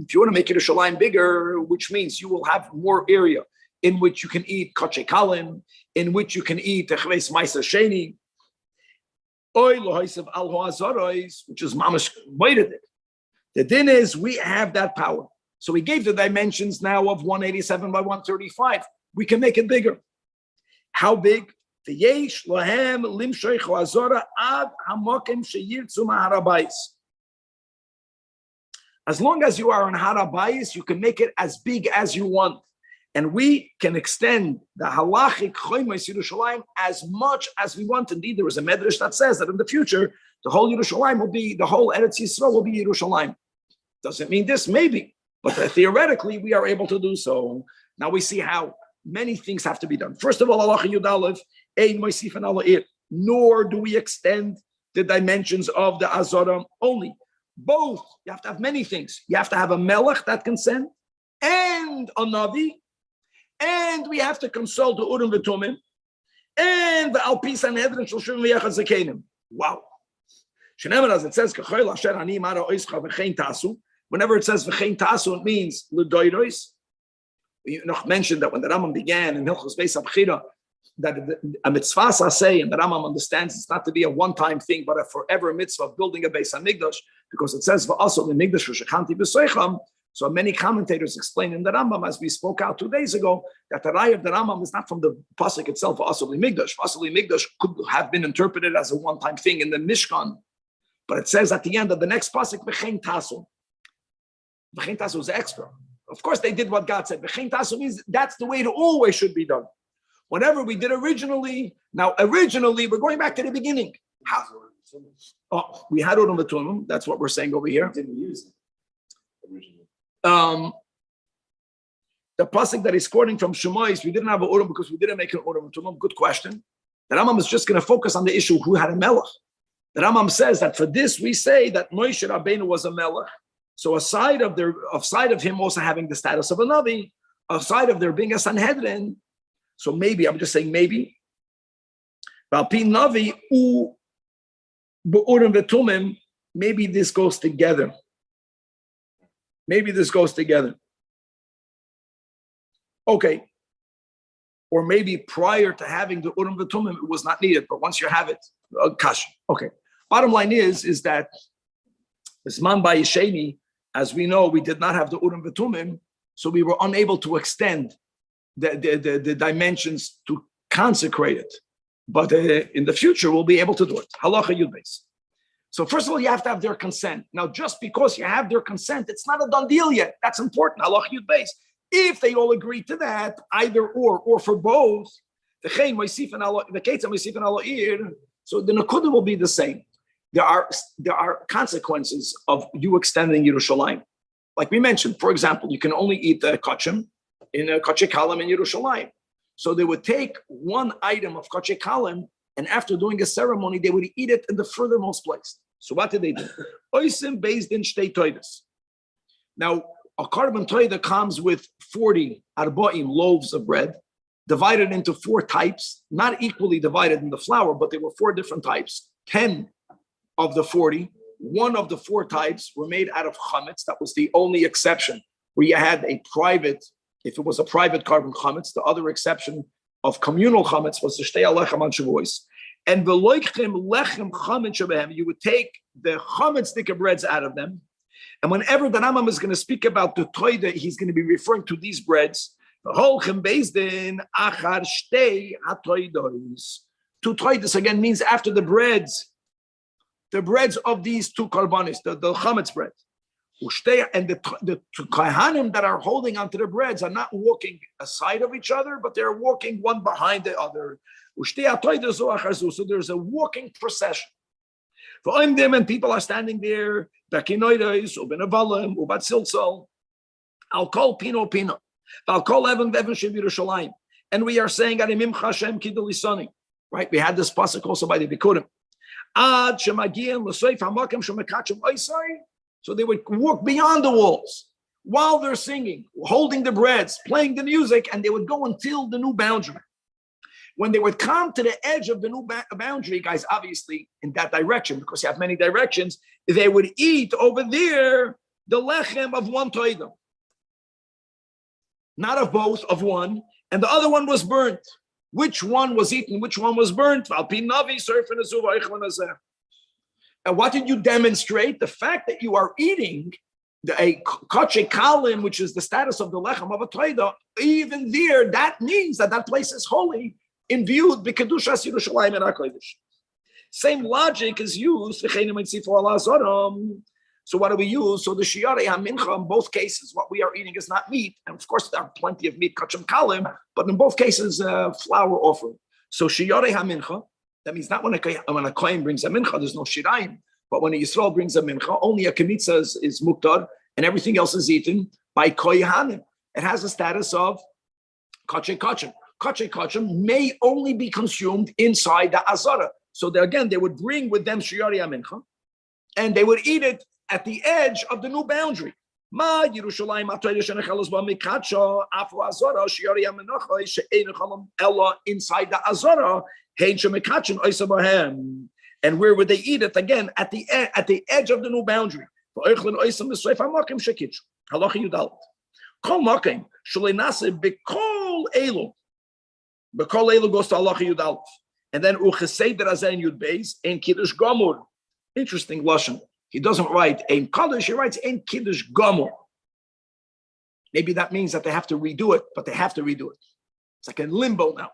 if you want to make Yerushalayim bigger, which means you will have more area in which you can eat kachei kalim, in which you can eat techves ma'aser sheni, oy lohisav al hoazarois, which is mamash waited it. The din is we have that power. So we gave the dimensions now of 187 by 135. We can make it bigger. How big? V'yesh lohem limshoich hoazora ad hamokim sheyirtzu ma'harabais. As long as you are on Harabayis, you can make it as big as you want. And we can extend the halachic Choymes Yerushalayim as much as we want. Indeed, there is a medrash that says that in the future, the whole Yerushalayim will be, the whole Eretz Yisrael will be Yerushalayim. Doesn't mean this, maybe. But theoretically, we are able to do so. Now we see how many things have to be done. First of all, halacha Yud Aleph, ein moisif an ala ir. Nor do we extend the dimensions of the Azara only. Both. You have to have many things. You have to have a melech that can send, and a navi, and we have to consult the Urim v'Tumim, and the Alpi Sanhedrin Shloshim v'Yachad Zakenim. Wow. Shenemer, as it says, K'choil asher ani mara oischa v'chein tasu. Whenever it says v'chein tasu, it means l'doiros. We mentioned that when the Rambam began in Hilchos Beis Abchira, that a mitzvah say, and the Rambam understands it's not to be a one-time thing, but a forever mitzvah of building a Beis HaMikdash, because it says v'aso l'mikdash v'shechanti b'soicham. So many commentators explain in the Rambam, as we spoke out 2 days ago, that the Raya of the Rambam is not from the pasuk itself, v'aso l'mikdash. V'aso l'mikdash could have been interpreted as a one-time thing in the Mishkan, but it says at the end of the next pasuk, v'chein tasu. V'chein tasu is extra. Of course, they did what God said. V'chein tasu means that's the way it always should be done. Whatever we did originally, now originally, we're going back to the beginning. How? Oh, we had Urim v'Tumim. That's what we're saying over here. Didn't use it originally. The pasuk that is quoting from Shemais, we didn't have an Urim because we didn't make an Urim v'Tumim. Good question. The Rambam is just going to focus on the issue who had a melech. The Rambam says that for this we say that Moshe Rabbeinu was a melech. So aside of him also having the status of a navi, aside of there being a Sanhedrin, so maybe, I'm just saying maybe, maybe this goes together. Maybe this goes together. Okay. Or maybe prior to having the Urim v'Tumim, it was not needed, but once you have it, kasha. Okay. Bottom line is that Zman Bayisheni, as we know, we did not have the Urim v'Tumim, so we were unable to extend the dimensions to consecrate it. But in the future, we'll be able to do it. Halacha Yud Beis. So first of all, you have to have their consent. Now, just because you have their consent, it's not a done deal yet. That's important. Halacha Yud Beis. If they all agree to that, either or for both, so the Nakuda will be the same. There are consequences of you extending Yerushalayim. Like we mentioned, for example, you can only eat the kachim in a kachik kalim in Yerushalayim. So they would take one item of kachik kalim, and after doing a ceremony, they would eat it in the furthermost place. So what did they do? Oisim based in shtei toidas. Now, a carbon toida comes with 40 arba'im loaves of bread, divided into 4 types, not equally divided in the flour, but they were 4 different types. 10 of the 40, one of the 4 types were made out of chametz. That was the only exception where you had a private, if it was a private carbon chametz. The other exception of communal chametz was the shtei alechem on Shavuos. And the loichim lechem chametz shebehem, you would take the chametz stick of breads out of them. And whenever the Rambam is going to speak about the toida, he's going to be referring to these breads. The holchem based in achar shtei hatoidos. 2 toidas again means after the breads of these 2 karbanis, the chametz bread. And the kohanim that are holding onto the breads are not walking aside of each other, but they're walking one behind the other. So there's a walking procession. And people are standing there. I'll call Pino Pino. I'll call Evan Shev Yerushalayim. And we are saying, right? We had this pasuk also by the Bikurim. So they would walk beyond the walls while they're singing, holding the breads, playing the music, and they would go until the new boundary. When they would come to the edge of the new boundary, guys, obviously in that direction, because you have many directions, they would eat over there the lechem of one toidim. Not of both, of one, and the other one was burnt. Which one was eaten? Which one was burnt? And what did you demonstrate? The fact that you are eating a kachik kalim, which is the status of the lechem of a toida, even there, that means that place is holy, imbued b'kedushas Yerushalayim and HaKodesh. Same logic is used. So what do we use? So the Shiarei HaMincha, in both cases, what we are eating is not meat. And of course, there are plenty of meat, kachim kalim, but in both cases, flour offering. So Shiarei HaMincha, that means not when a Kohen brings a mincha, there's no shirayim. But when a Yisrael brings a mincha, only a kemitza is muktar, and everything else is eaten by kohanim. It has a status of kachim kachim. Kachim kachim may only be consumed inside the azara. So again, they would bring with them Shiarei HaMincha, and they would eat it at the edge of the new boundary. Ma Yerushalayim afu azara Shiarei HaMincha she'ein chalam ella inside the azara hein shemekachin oisa bahem. And where would they eat it? Again, at the edge of the new boundary. Halacha Yudal. Kol makim shalei nase b'kol elu. B'kol elu goes to halacha Yudal. And then ucheseder azen yud beis ein kiddush gomur. Interesting lashon. He doesn't write ein kaddish. He writes ein kiddush gomur. Maybe that means that they have to redo it, but they have to redo it. It's like in limbo now.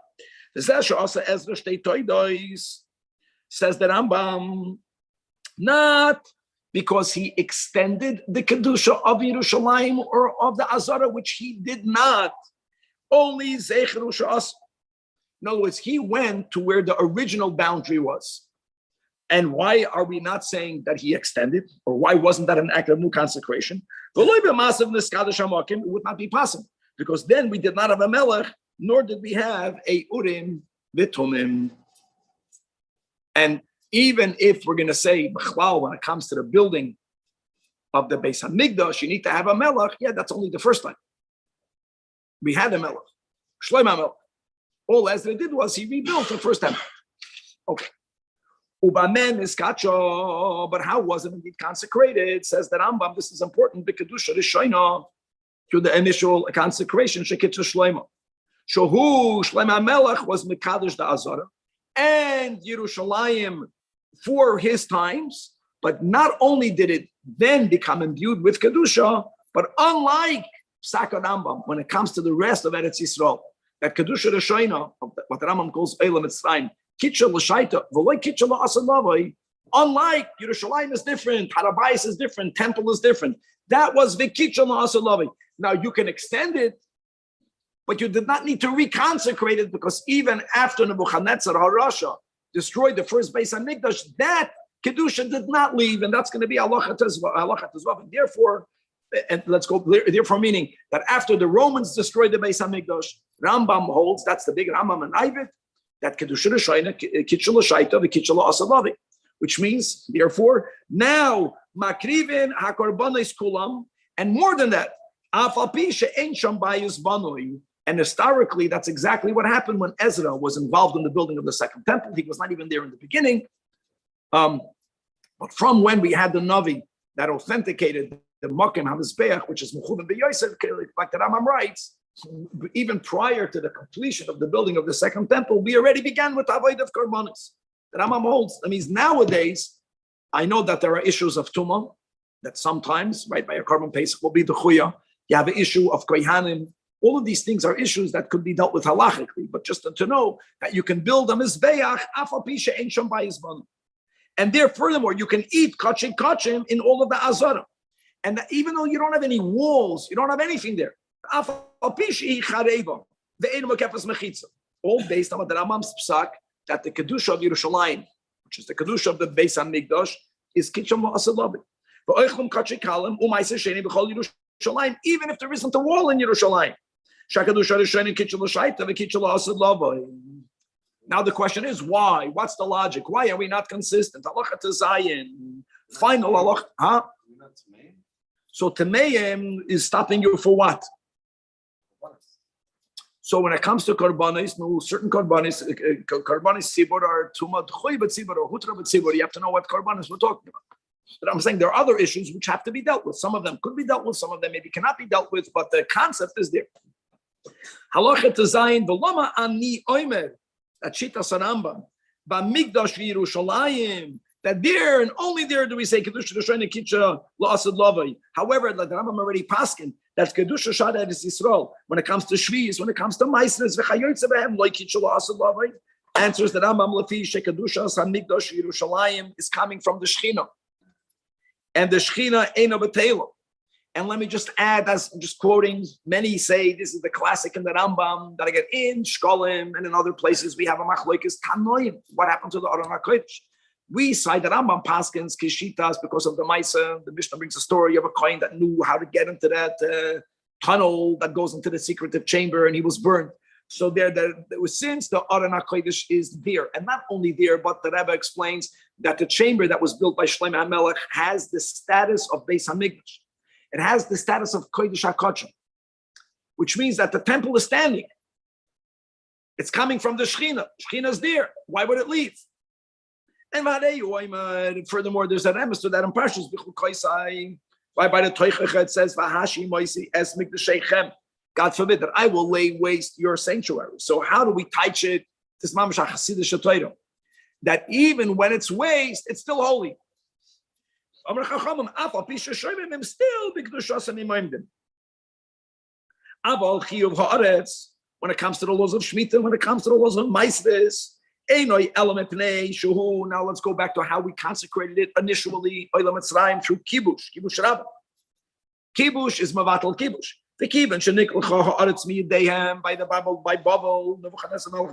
The Zesha also Ezra Shtei Toidois says that Rambam, not because he extended the Kedusha of Yerushalayim or of the Azara, which he did not. Only Zecher Ushas. In other words, he went to where the original boundary was. And why are we not saying that he extended? Or why wasn't that an act of new consecration? It would not be possible. Because then we did not have a melech, nor did we have a Urim V'Tumim. And even if we're going to say, when it comes to the building of the Beis HaMikdash, you need to have a melech. Yeah, that's only the first time. We had a melech. Shlomo melech. All Ezra did was he rebuilt the first time. Okay. Ubamen is kacho, but how was it indeed consecrated? Says that Rambam, this is important, B'Kedusha Rishayna, through the initial consecration, Shekitza Shlomo. Shohu Shlomo Melech was Mekadosh the Azara and Yerushalayim for his times, but not only did it then become imbued with Kedusha, but unlike Psak Rambam, when it comes to the rest of Eretz Yisrael, that Kedusha Rishayna, what the Rambam calls Eilam Mitzrayim, Kitcha L'Shaita, V'loi Kitcha L'Asad Lavai, unlike Yerushalayim is different, Harabais is different, Temple is different. That was V'kitcha L'Asad Lavai. Now you can extend it, but you did not need to reconsecrate it, because even after Nebuchadnezzar HaRasha destroyed the first Beis HaMikdash, that Kedusha did not leave, and that's going to be halacha tezvav. And therefore, and let's go, therefore meaning that after the Romans destroyed the Beis HaMikdash, Rambam holds, that's the big Rambam and Ivet, that Kedusha Rishayna, Kitchel L'Shaita, V'Kitchel L'Asalavi, which means, therefore, now, Makrivin HaKorbanos Kulam, and more than that, Afal Pi She'en Sham Bayis Banoi. And historically, that's exactly what happened when Ezra was involved in the building of the second temple. He was not even there in the beginning. But from when we had the Navi that authenticated the Makim HaMizbeach, which is Mechuvim B'Yosef, like the Rambam writes, even prior to the completion of the building of the second temple, we already began with Avodah of Karbanis. The Rambam holds. That means nowadays, I know that there are issues of Tumah, that sometimes, right, by a Karban Pesach will be the Chuya. You have an issue of Kohanim. All of these things are issues that could be dealt with halachically, but just to know that you can build a mizbeach, afal pi she'en sham bayis banu. And there, furthermore, you can eat kachim in all of the azara. And that even though you don't have any walls, you don't have anything there, afal pi she'i chareva, ve'en mekefes mechitza. All based on what the Rambam's psak, that the kedusha of Yerushalayim, which is the kedusha of the Beis HaMikdash, is kitcham v'asalabi. V'oichlum kachim kalim u'maisa sheni b'chol Yerushalayim, even if there isn't a wall in Yerushalayim. Now the question is why? What's the logic? Why are we not consistent? Halacha to Zayin. Final halacha. Huh? So Tameim is stopping you for what? So when it comes to Karbanis, no certain Karbanis Sibor are Tumad Choy but Sibor or Hutra but Sibor. You have to know what Karbanis we're talking about. But I'm saying there are other issues which have to be dealt with. Some of them could be dealt with, some of them maybe cannot be dealt with, but the concept is there. Halacha to Zayin, v'lama ani oimer, that Shita Sarambam, b'mikdash Yerushalayim, that there and only there do we say Kedusha Rishayna Kitcha L'Asad Lavai. However, like the Rambam already paskin, that's Kedusha Shada Eretz Yisrael. When it comes to Shvius, when it comes to Maisnes, v'chayotze behem Lo Kitcha L'Asad Lavai, answers the Rambam Lefi Shekedusha Hamikdash Yerushalayim is coming from the Shechina. and the Shechina Eino B'Teila. And let me just add, as I'm just quoting, many say this is the classic in the Rambam, that I get in Shkolim and in other places we have a machlokes Tanoim. What happened to the Aron HaKodesh? We cite the Rambam Paskins, Kishitas, because of the Maisa. The Mishnah brings a story of a kohen that knew how to get into that tunnel that goes into the secretive chamber, and he was burned. So there was, since the Aron HaKodesh is there, and not only there, but the Rebbe explains that the chamber that was built by Shlomo HaMelech has the status of Beis HaMikdash. It has the status of Kodesh HaKodshim, which means that the temple is standing. It's coming from the Shechina. Shechina is there. Why would it leave? And furthermore, there's an emes to that in Parshas B'chul Koisai. Why by the Toichach it says, "Vahashi Moisi es Mikdashechem." God forbid that I will lay waste your sanctuary. So how do we teach it? This mamash hasidish Torah, that even when it's waste, it's still holy. Still when it comes to the laws of Shemitah, when it comes to the laws of Maisves, now let's go back to how we consecrated it initially, through Kibush Rabbah. Kibush is Mavatal Kibush. The Kibush by the Bible, by Babel,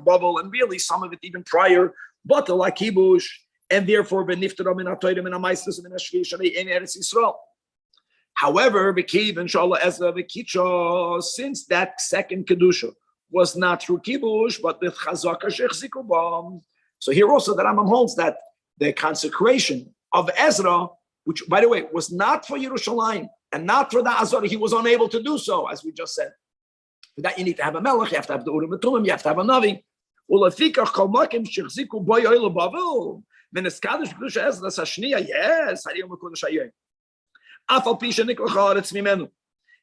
Babel, and really some of it even prior, but like Kibush. And therefore, however, since that second kedusha was not through kibush, but with chazaka shechzikubam. So here also the Rambam holds that the consecration of Ezra, which by the way was not for Yerushalayim and not for the Azor, he was unable to do so, as we just said. For that you need to have a melech, you have to have the Urim and Tumim, you have to have a Navi. Yes.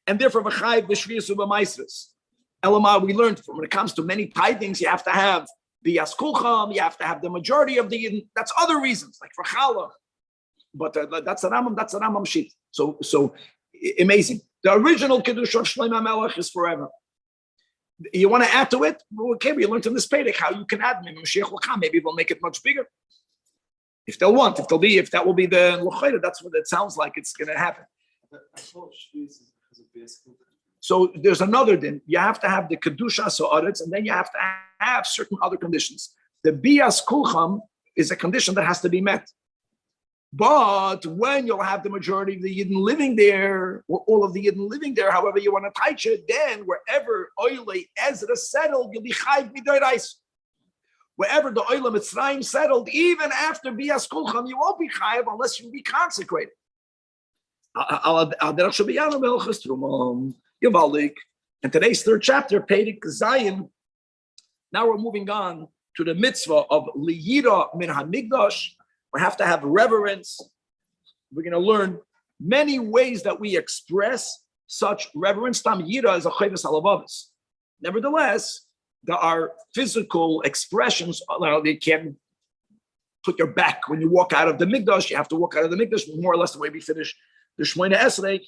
And therefore, we learned from when it comes to many tithings, you have to have the Yaskulcham, you have to have the majority of the. That's other reasons, like for Challah. But that's a Rambam sheet. So amazing. The original Kiddush of Shlomo HaMelech is forever. You want to add to it? Okay, we learned in this Perek how you can add. Maybe Mashiach will come. Maybe we'll make it much bigger. If they'll want, if that will be the L'chayra, that's what it sounds like it's going to happen. So there's another din. You have to have the Kedusha Sa'aretz, and then you have to have certain other conditions. The Bias Kulcham is a condition that has to be met. But when you'll have the majority of the Yidden living there, or all of the Yidden living there, however you want to teach it, then wherever Oile Ezra settled, you'll be Chayv Midorais. Wherever the Oile Mitzrayim settled, even after Bias Kulcham, you won't be Chayv unless you be consecrated. In today's third chapter, Perek Zayin, now we're moving on to the mitzvah of Liyira Min HaMikdash. We have to have reverence. We're going to learn many ways that we express such reverence. Tam Yira is a chayvus halavavis. Nevertheless, there are physical expressions. They can put your back when you walk out of the mikdash. You have to walk out of the mikdash, more or less the way we finish the Shmoyne Esrei.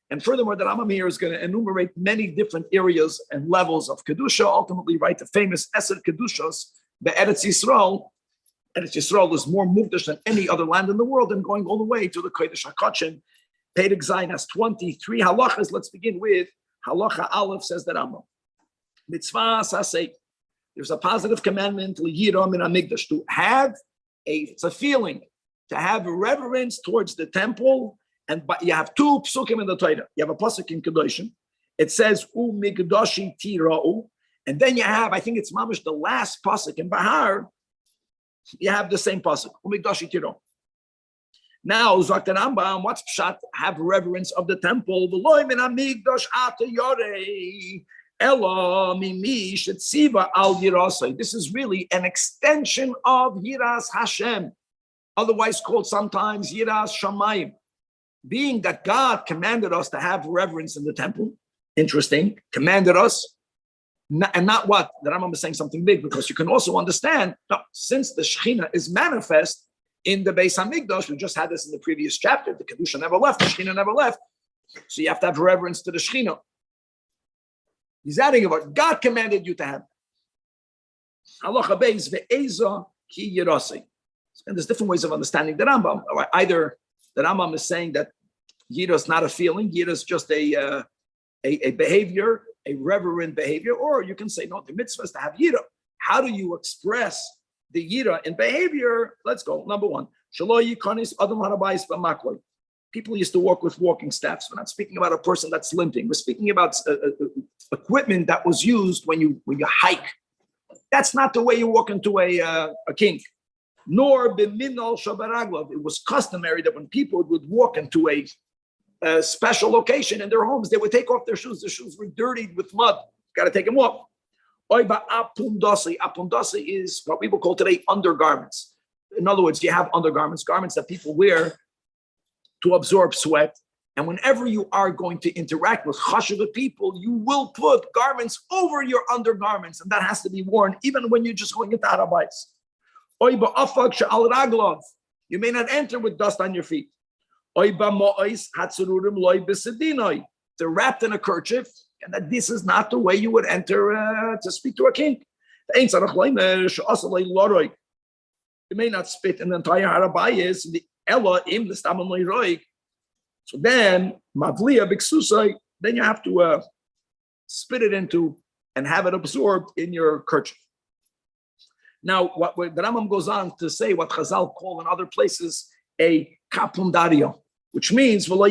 And furthermore, the Rambam here is going to enumerate many different areas and levels of kedusha. Ultimately, write the famous Eser Kedushos, the Eretz Yisrael. Eretz Yisrael is more mukdash than any other land in the world, and going all the way to the Kodesh HaKodshim. Perek Zayin has 23 halachas. Let's begin with halacha Aleph, says the Rambam. Mitzvah saseh. There's a positive commandment liyira min hamikdash, to have it's a feeling to have reverence towards the temple. And you have two psukim in the Torah. You have a pasuk in Kedoshim. It says U mikdashi tira'u, and then you have, I think it's mamish the last pasuk in Bahar. You have the same pasuk U mikdashi tira'u. Now, Zok the Rambam, what's pshat? Have reverence of the temple. V'loy min hamikdash ata yorei ela mimi shetziva al yirasai. This is really an extension of Yiras Hashem, otherwise called sometimes Yiras Shamayim. Being that God commanded us to have reverence in the temple, interesting, commanded us, and not what? The Rambam is saying something big, because you can also understand, no, since the Shekhinah is manifest in the Beis HaMikdash, we just had this in the previous chapter, the Kedusha never left, the Shekhinah never left, so you have to have reverence to the Shekhinah. He's adding about, God commanded you to have. Halacha beis ve'eza ki yirasei. And there's different ways of understanding the Rambam. Either The Rambam is saying that Yira is not a feeling. Yira is just a behavior, a reverent behavior. Or you can say, no, the mitzvah is to have Yira. How do you express the Yira in behavior? Let's go. Number one, people used to walk with walking staffs. We're not speaking about a person that's limping. We're speaking about equipment that was used when you hike. That's not the way you walk into a king. Nor b'minol shabaraglav. It was customary that when people would walk into a special location in their homes, they would take off their shoes. The shoes were dirtied with mud. Got to take them off. Oiba apundasi. Apundasi is what people call today undergarments. In other words, you have undergarments, garments that people wear to absorb sweat. And whenever you are going to interact with chashuva people, you will put garments over your undergarments, and that has to be worn even when you're just going into Harabais. You may not enter with dust on your feet. They're wrapped in a kerchief, and that this is not the way you would enter to speak to a king. You may not spit in the entire Harabais. The Ella im the stamam loy. So then, mavliya biksusai, then you have to spit it into and have it absorbed in your kerchief. Now, what the Rambam goes on to say what Chazal call in other places a kapundario, which means so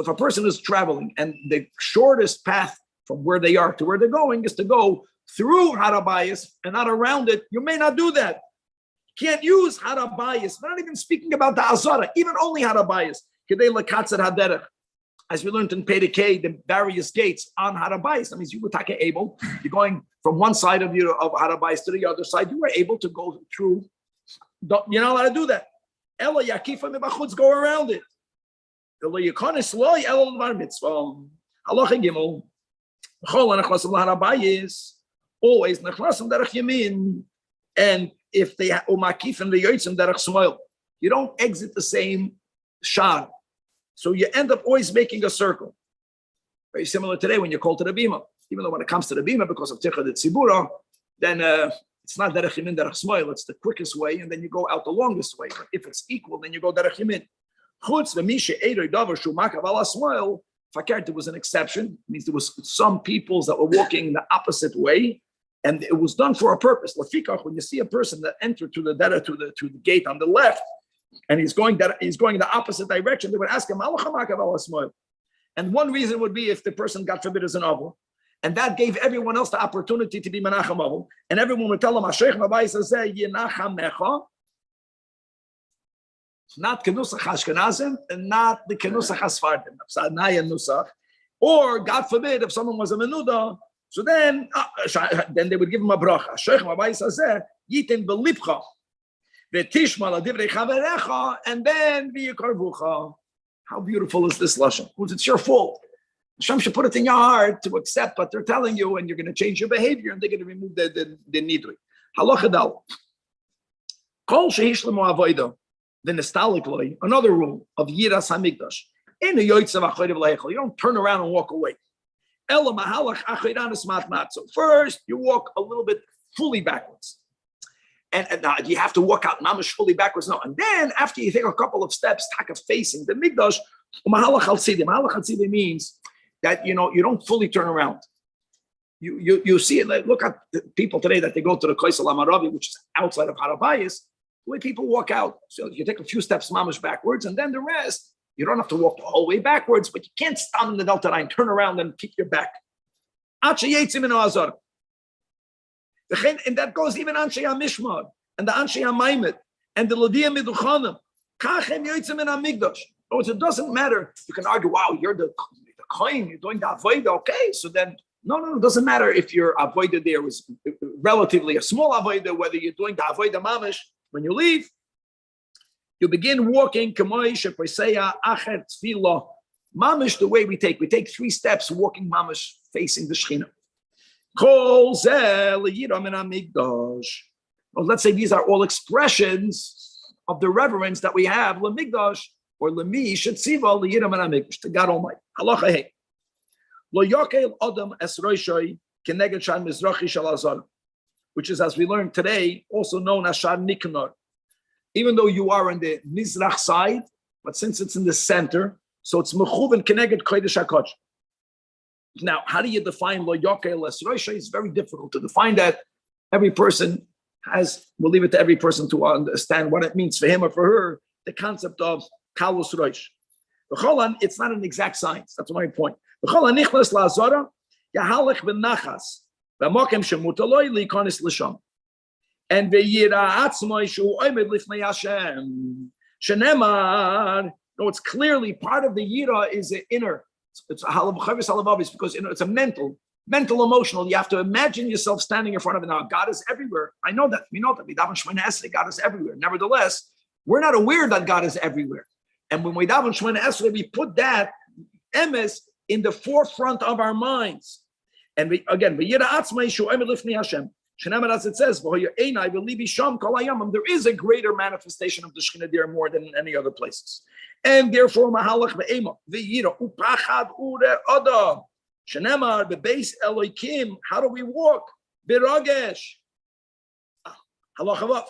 if a person is traveling and the shortest path from where they are to where they're going is to go through Harabayas and not around it, you may not do that. Can't use Harabayas. We're not even speaking about the Azara, even only Harabayas. As we learned in Pedekei, the various gates on Harabayas. That means you were able, you're going from one side of Harabayas to the other side, you were able to go through. You're not allowed to do that. Ela Yakifa Mebachutz, go around it. Halacha Gimel. Always Nachlasim Derech Yamin. And if they umakif and the yotzim derech smoil, you don't exit the same shad, so you end up always making a circle. Very similar today when you're called to the bima. Even though when it comes to the bima, because of tichad tzibura, then it's not derech yamin derech smoil. It's the quickest way, and then you go out the longest way. But if it's equal, then you go derech yamin. Chutz v'mishe eidoy davar shumakav ala smoil. Fakert, there was an exception. It means there was some peoples that were walking the opposite way. And it was done for a purpose. Lafikach, when you see a person that entered to the gate on the left, and he's going the opposite direction, they would ask him, and one reason would be if the person, God forbid, is an avil, and that gave everyone else the opportunity to be menachem avil, and everyone would tell him, Hashem Mabayis Yenacham Necha, not kenusach Ashkenazim, and not the kenusach Hasfardim, or God forbid, if someone was a menuda. So then they would give him a bracha. Sheikh Mabai Sazeh, Yitin belipcha, v'tishma ladivrei chaverecha, and then v'yikarvucha. How beautiful is this lashon? Because it's your fault. Hashem should put it in your heart to accept what they're telling you, and you're going to change your behavior, and they're going to remove the nidui. Halacha dal. Kol shehishlimu avodah, the nestalik loy. Another rule of Yiras Hamikdash. In the yoytzav achoydev leichel, you don't turn around and walk away. So first, you walk a little bit fully backwards. And you have to walk out mamish fully backwards. No. And then after you take a couple of steps, taka facing the Mikdash, mahalach al tzidi. Mahalach al tzidi means that, you don't fully turn around. You see it. Like, look at the people today that they go to the Kaisel Amaravi, which is outside of Harabayas, the way people walk out. So you take a few steps mamish backwards, and then the rest, you don't have to walk the whole way backwards, but you can't stand in the Delta line, turn around and keep your back. And that goes even Anshe HaMishmar, and the Anshe HaMaimed, and the Lodia Meduchanim. It doesn't matter. You can argue, wow, you're the kohen, you're doing the avodah, okay, so then, no, it doesn't matter if your avodah there was relatively a small avodah, whether you're doing the avodah mamish when you leave. You begin walking, mamish, the way we take 3 steps walking mamish, facing the Shekhinah. Well, let's say these are all expressions of the reverence that we have, Lamigdash, or Lemi Shetziva, Liyiram and Amigdash, to God Almighty. Halacha hey. Lo Yokel Adam Es Roishoi, Keneged Shan Mizrachi Shal Azar. which is, as we learned today, also known as Shar Nikanor. Even though you are on the Mizrach side, but since it's in the center, so it's Mechuven Keneged Kodesh HaKodesh. Now, how do you define Lo Yoker Les Roisha? It's very difficult to define that. Every person we'll leave it to every person to understand what it means for him or for her, the concept of Kalus Roish. It's not an exact science. That's my point. And it's clearly part of the yira is an inner. It's a halav because it's a mental, emotional. You have to imagine yourself standing in front of it. Now, God is everywhere. I know that. We know that. God is everywhere. Nevertheless, we're not aware that God is everywhere. And when we daven Shemona Esrei, we put that emes in the forefront of our minds. And we, again, as it says, there is a greater manifestation of the Shekhinah there more than in any other places. And therefore, Mahalach ve'ema, ve'yira, upachad ure adam, shenemar, bebeis Elokim, how do we walk? Biragesh. Halachavav.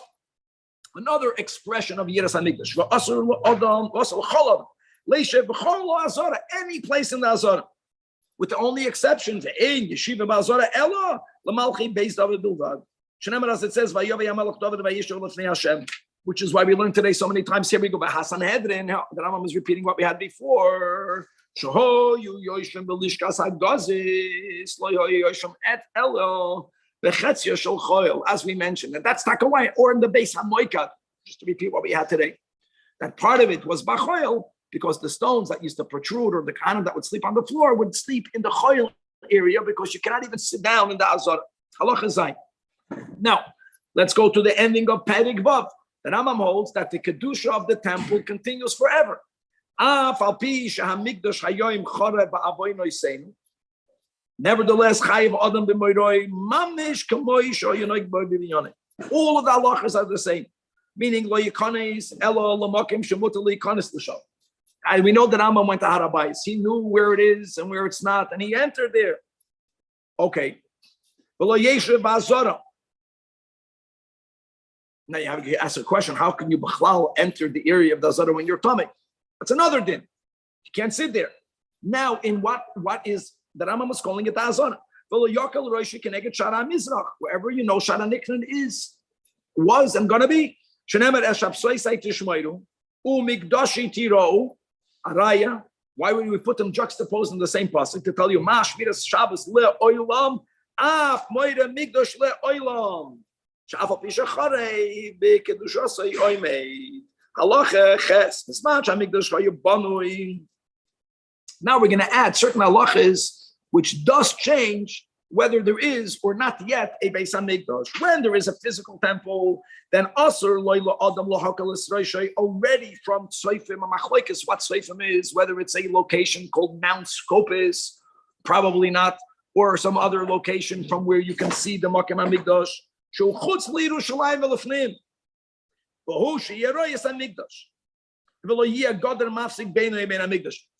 Another expression of Yiras HaMikdash. V'asur adam, v'asur cholav, leishev v'chol azara, any place in the azara. With the only exception, ve'ein yeshiva ba'azara ela, l'malchi beis David bilvad. Shenemar, as it says, v'yovei HaMelech David v'yishu l'fnei Hashem. Which is why we learned today so many times. Here we go by Hasan Hedrin. The Rambam is repeating what we had before. As we mentioned, and that's Takawai, or in the base Hamoika, just to repeat what we had today. That part of it was Bachoil, because the stones that used to protrude, or the kind that would sleep on the floor, would sleep in the Choil area, because you cannot even sit down in the Azar. Halacha Zayin. Now, let's go to the ending of Perik Vav. The Rambam holds that the kedusha of the temple continues forever. Nevertheless, all of the halachas are the same, meaning and we know that Rambam went to Harabais. He knew where it is and where it's not, and he entered there. Okay. Now you have to ask a question: how can you b'chlal enter the area of the Azara when you're tummy? That's another din. You can't sit there. Now, in what is the Rambam was calling it the Azara? Wherever you know Shara Nikran was and gonna be. Why would we put them juxtaposed in the same pasuk to tell you Mash Miras Shabbos le Oilam Af Moira Migdosh le Oilam? Now we're going to add certain halachas which does change whether there is or not yet a Beis HaMikdash. When there is a physical temple, then Asur Loila Adam Lohakalis Reishay already from Tzofim Machlokes, what Tzofim is, whether it's a location called Mount Scopus, probably not, or some other location from where you can see the Makom HaMikdash. So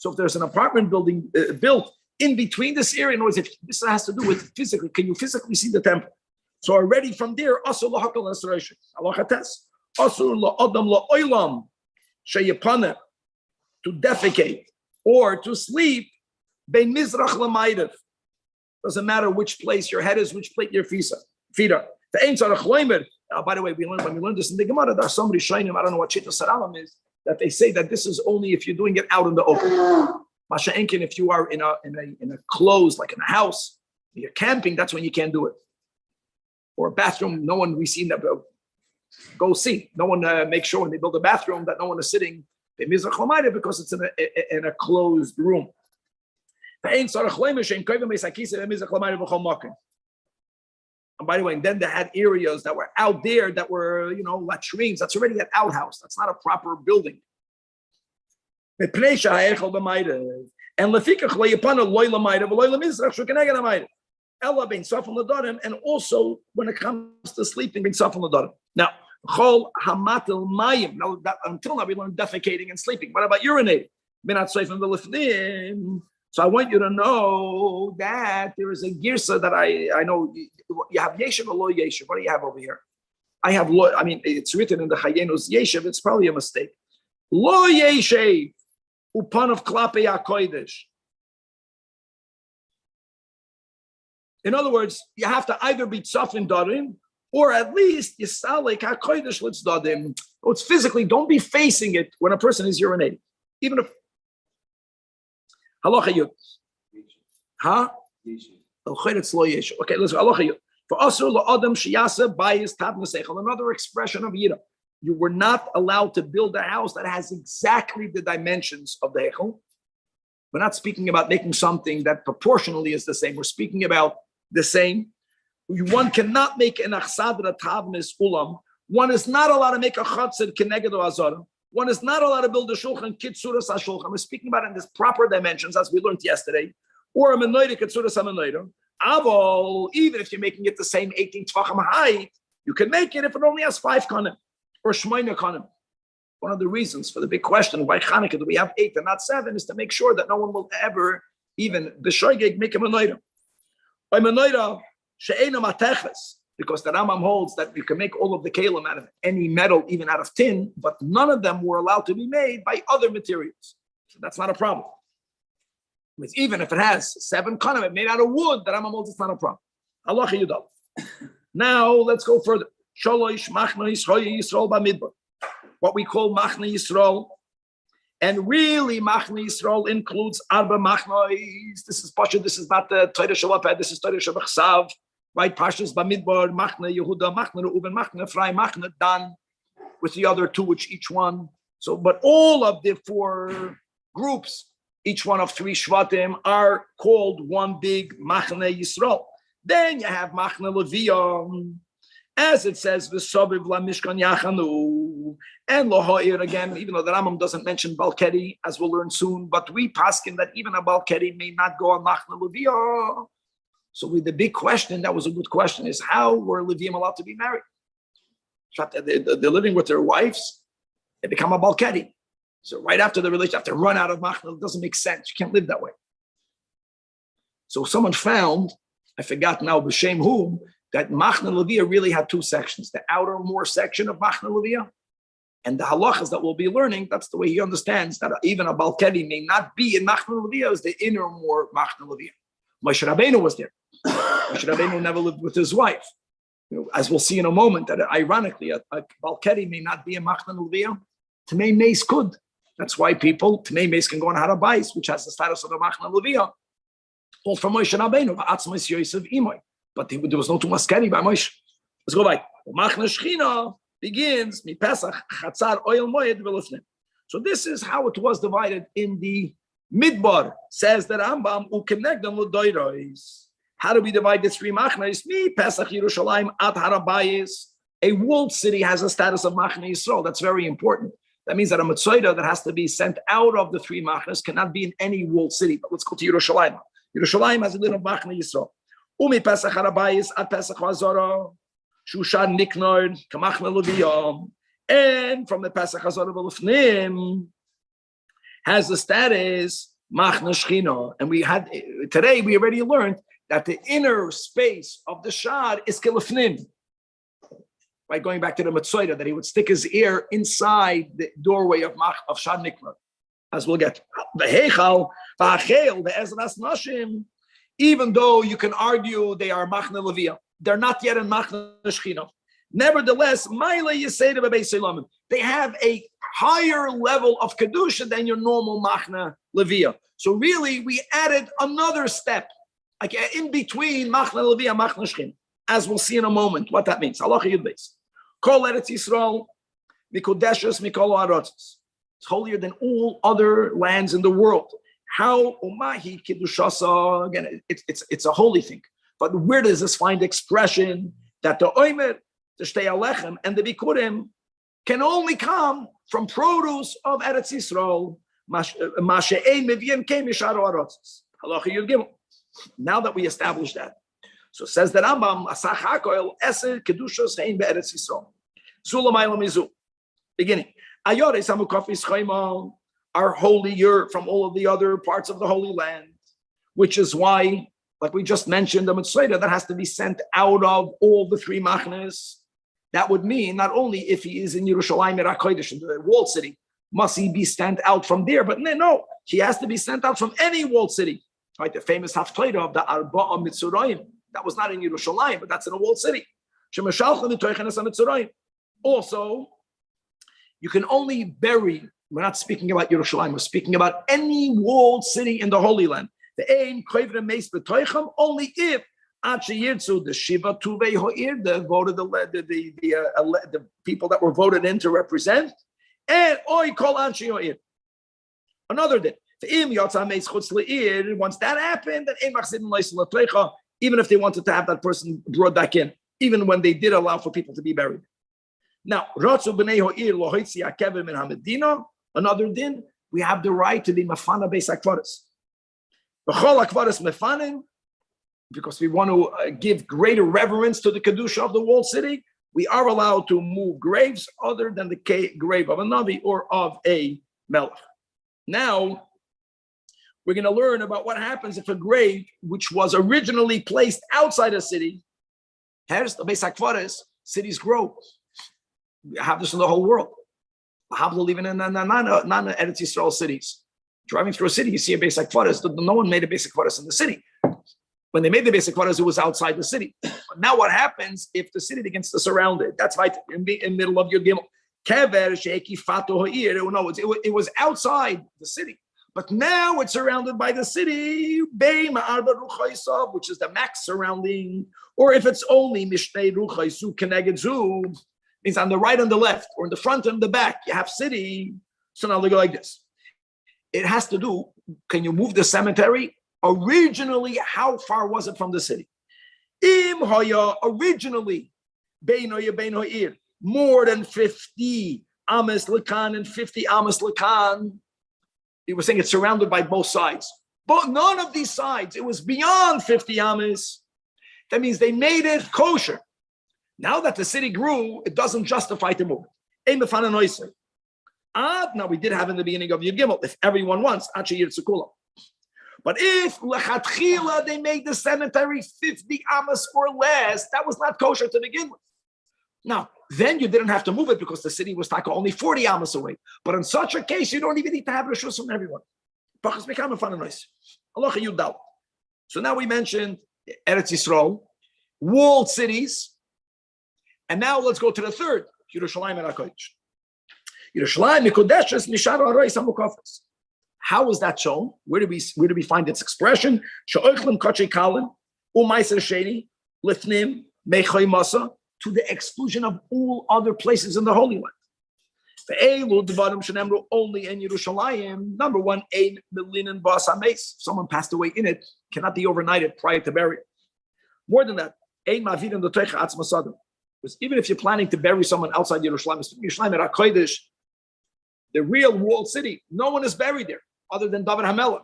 if there's an apartment building built in between this area, in other words, if this has to do with physically, can you physically see the temple? So already from there, to defecate or to sleep, doesn't matter which place your head is, which plate your feet are. By the way, when we learned this in the Gemara, there's somebody shining, I don't know what Shita Saralam is, that they say that this is only if you're doing it out in the open. Masha Enkin, if you are in a closed, like in a house, you're camping, that's when you can't do it. Or a bathroom, no one, we see that, go see. No one makes sure when they build a bathroom that no one is sitting because it's in a closed room. And by the way, and then they had areas that were out there that were, latrines. That's already an outhouse. That's not a proper building. And also when it comes to sleeping, now, until now we learned defecating and sleeping. What about urinating? So I want you to know that there is a girsa that I know. You have yeshiv or lo yeshiv. What do you have over here? I have lo. I mean, it's written in the Chayenos yeshiv. It's probably a mistake. Lo yeshiv upan of klape hakodesh. In other words, you have to either be tzafin darim, or at least yisalek hakodesh litzdadim. It's physically, don't be facing it when a person is urinating, even if. Halacha yud. Huh? Okay, let's listen. Halacha yud. For asur la'adam sheyasa bayis tab neseichel. Another expression of yira. You were not allowed to build a house that has exactly the dimensions of the heichel. We're not speaking about making something that proportionally is the same. We're speaking about the same. One cannot make an achsadra tavnis ulam. One is not allowed to make a chatzid keneged azara. One is not allowed to build a shulchan kitzuras hashulchan. We're speaking about it in this proper dimensions, as we learned yesterday, or a menoida kitzuras hamenoida. Avol, even if you're making it the same 18 tvachim height, you can make it if it only has 5 kanim or shmoina kanim. One of the reasons for the big question why Chanukah do we have 8 and not 7 is to make sure that no one will ever even b'shoigeg make a menoida. By menoida she'ena matechves. Because the Rambam holds that you can make all of the kalim out of any metal, even out of tin, but none of them were allowed to be made by other materials. So that's not a problem. Because even if it has 7 kanim made out of wood, the Rambam holds it's not a problem. Allah yudal. Now let's go further. Sholosh machna Yisrael b'midbar. What we call machna Yisrael. And really, machna Yisrael includes arba machnois. This is Pasha, this is not the Torah Shabbat, this is Torah Shabbat. Right, Pashas Bamidbar, Machna Yehuda, Machna Reuben, Machna Ephraim, Machna Dan, with the other 2, which each one. So, but all of the 4 groups, each one of 3 Shvatim, are called one big Machna Yisrael. Then you have Machna Leviyah, as it says, V'Soviv La Mishkan Yachanu, and Lohoir again. Even though the Rambam doesn't mention Balkeri, as we'll learn soon, but we paskin that even a Balkeri may not go on Machna Leviyah. So with the big question, that was a good question, is how were Levium allowed to be married? They're living with their wives, they become a Balkedi. So right after the relationship, have to run out of Machna. It doesn't make sense. You can't live that way. So someone found, I forgot now, b'shem whom, that Machna Leviyah really had 2 sections. The outermost section of Machna Leviyah, and the halachas that we'll be learning, that's the way he understands that even a Balkedi may not be in Machna Leviyah, is the inner more Machna Leviyah. Moshe Rabbeinu was there. Moshe Rabbeinu never lived with his wife. As we'll see in a moment, that ironically, a Balkedi may not be a Machna Leviyah. Tamei Meis could. That's why people, Tamei Meis can go on Harabais, which has the status of a Machna Leviyah. All from Moshe Rabbeinu, V'atzmos Yosef Imoy. But there was no Tumaskeri by Moshe. Let's go back. Machna Shechina begins, Mi Pesach, Chatzar, Oil Moed, V'lefnim. So this is how it was divided in the Midbar. Says that Rambam, U'kenegdam L'doirois. How do we divide the 3 machnas? Mi Pesach Yerushalayim ad Harabayis. A walled city has a status of machna Yisrael. That's very important. That means that a mitzvah that has to be sent out of the 3 machnas cannot be in any walled city. But let's go to Yerushalayim. Yerushalayim has a little machna Yisrael. Umi Pesach Harabayis ad Pesach Hazara. Shushan Niknard Kamachna Leviyah. And from the Pesach Hazara V'lefnim has the status machna Shechina. And we had today we already learned that the inner space of the shad is kilifnim. By going back to the Mitzvah, that he would stick his ear inside the doorway of shad nikla, as we'll get. The heichal, the ezras nashim, even though you can argue they are machna leviyah, they're not yet in machna shechina. Nevertheless, they have a higher level of kedusha than your normal machna leviyah. So really, we added another step. Like in between Machna Leviyah and Machna Shechin, as we'll see in a moment what that means. Halacha Yud Beis. Kol Eretz Yisrael, Mikodeshes Mikol Ha'arotzos. It's holier than all other lands in the world. How Umahi Kiddushasa? Again, it's a holy thing. But where does this find expression that the Omer, the Shtei Alechem, and the Bikurim can only come from produce of Eretz Yisrael? Mashe'ein Mevien Kei Misharo Ha'arotzos. Halacha Yud Gimel. Now that we established that, so says that Rambam Asach Hakoil Eser Kedushos Hein BeEretz Yisrael Sulamayla Mizu. Beginning, Ayore Samukafis Chaymal are holier from all of the other parts of the Holy Land. which is why, like we just mentioned, the mitzvah that has to be sent out of all the three machnes. That would mean not only if he is in Yerushalayim Eretz Kodesh, in the walled city, must he be sent out from there, but no, he has to be sent out from any walled city. Right, the famous Haftarah of the Arba'a Mitzurayim. That was not in Yerushalayim, but that's in a walled city. Also, you can only bury, we're not speaking about Yerushalayim, we're speaking about any walled city in the Holy Land. The aim, only if the Shiva Tuvei Ho'ir, the people that were voted in to represent, and Oi Kol Anshi Ho'ir. Another day. Once that happened, then even if they wanted to have that person brought back in, even when they did allow for people to be buried. Now, another din, we have the right to be mafana beis akvaris. Because we want to give greater reverence to the kedusha of the walled city, we are allowed to move graves other than the grave of a navi or of a melech. Now, we're going to learn about what happens if a grave, which was originally placed outside a city, here's the Beis HaKvaris, cities grow. We have this in the whole world. Even in non-Eretz Yisrael cities. Driving through a city, you see a Beis HaKvaris. No one made a Beis HaKvaris in the city. When they made the Beis HaKvaris, it was outside the city. But now what happens if the city begins to surround it? That's right, in the middle of your Gimel. It was outside the city. But now it's surrounded by the city, which is the max surrounding. Or if it's only Mishnei Ruchaisu Keneged Zu, means on the right and the left, or in the front and the back, you have city. So now they go like this. It has to do, can you move the cemetery? Originally, how far was it from the city? Im Hoya, originally, more than 50 Ames Lakan and 50 Ames Lakan. He was saying it's surrounded by both sides. But none of these sides, it was beyond 50 Ames. That means they made it kosher. Now that the city grew, it doesn't justify to move it. Now we did have in the beginning of Yud Gimel, if everyone wants, but if lechatchila they made the cemetery 50 Ames or less, that was not kosher to begin with. Now, then you didn't have to move it because the city was only 40 Amas away. But in such a case, you don't even need to have reshus from everyone. So now we mentioned Eretz Yisrael, walled cities, and now let's go to the third, Yerushalayim and HaKodesh. Yerushalayim Mikodeshes Mishar Harois HaMukafes. How is that shown? Where do we find its expression? She'oichlem Kachei Kalin, Umaiser Sheni, Lifnim, Mechoi Masa, to the exclusion of all other places in the Holy Land. Only in Yerushalayim. Number one, ein melinin bas hameis. Someone passed away in it, cannot be overnighted prior to burial. More than that, ein mavir in the teicha atzmas adam. Because even if you're planning to bury someone outside Yerushalayim, Yerushalayim Eretz Kodesh, the real walled city, no one is buried there other than David HaMelech.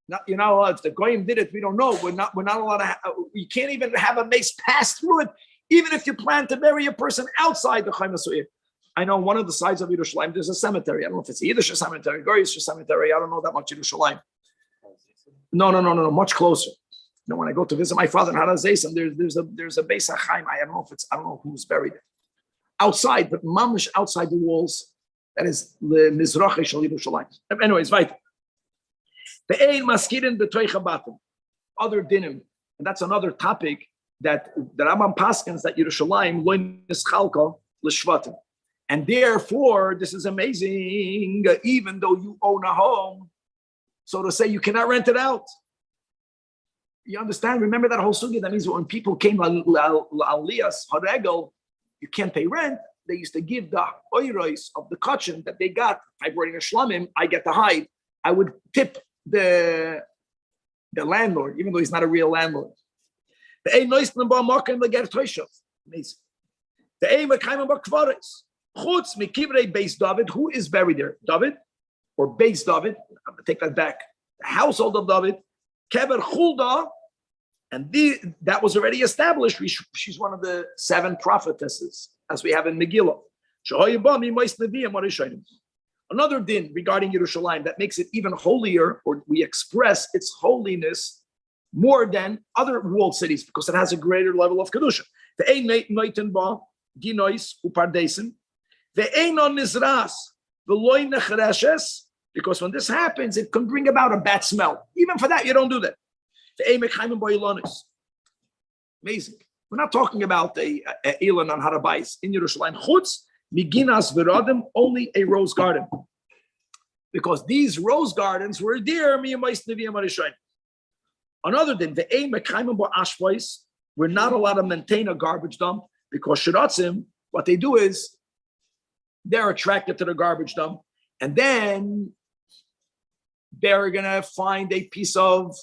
Not, if the Goyim did it, we don't know. We're not allowed to. We can't even have a mace pass through it. Even if you plan to bury a person outside the Chaim HaSu'ir. I know one of the sides of Yerushalayim, there's a cemetery. I don't know if it's a Yiddish cemetery, Goyish cemetery. I don't know that much Yerushalayim. No, much closer. When I go to visit my father in Har HaZeisim, there's a Beis HaChaim. I don't know who's buried there. Outside, but mamish outside the walls. That is the Mizrachi Shal Yerushalayim. Anyways, right. The Ein Maskirin B'Toicha Batim. Other dinim. And that's another topic that the Rambam paskins that Yerushalayim lo nischalka l'shvatim, and therefore this is amazing. Even though you own a home, so to say, you cannot rent it out. You understand? Remember that whole sugya. That means when people came aliyas haregel, you can't pay rent. They used to give the oiros of the kachin that they got. If I brought in a shlamim, I get to hide. I would tip the landlord, even though he's not a real landlord. The aim nois number marking the get toishav. Amazing. The aim of kaimah bakvaris. Chutz mikivrei Beis David. Who is buried there? David or Beis David? I'm gonna take that back. The household of David. Kever Chulda, and that was already established. She's one of the 7 prophetesses, as we have in Megillah. Another din regarding Yerushalayim that makes it even holier, or we express its holiness more than other walled cities because it has a greater level of kedusha. The ein noiten ba ginois upardesim. The ein on nizras the loy nechreshes, because when this happens, it can bring about a bad smell. Even for that, you don't do that. The ein mekhaimim ba ilonis. Amazing. We're not talking about a Elon on Harabais in Yerushalayim. Chutz miginas v'radim, only a rose garden, because these rose gardens were dear. Another thing, the aim ashpois, we're not allowed to maintain a garbage dump because shiratzim, what they do is they're attracted to the garbage dump, and then they're gonna find a piece of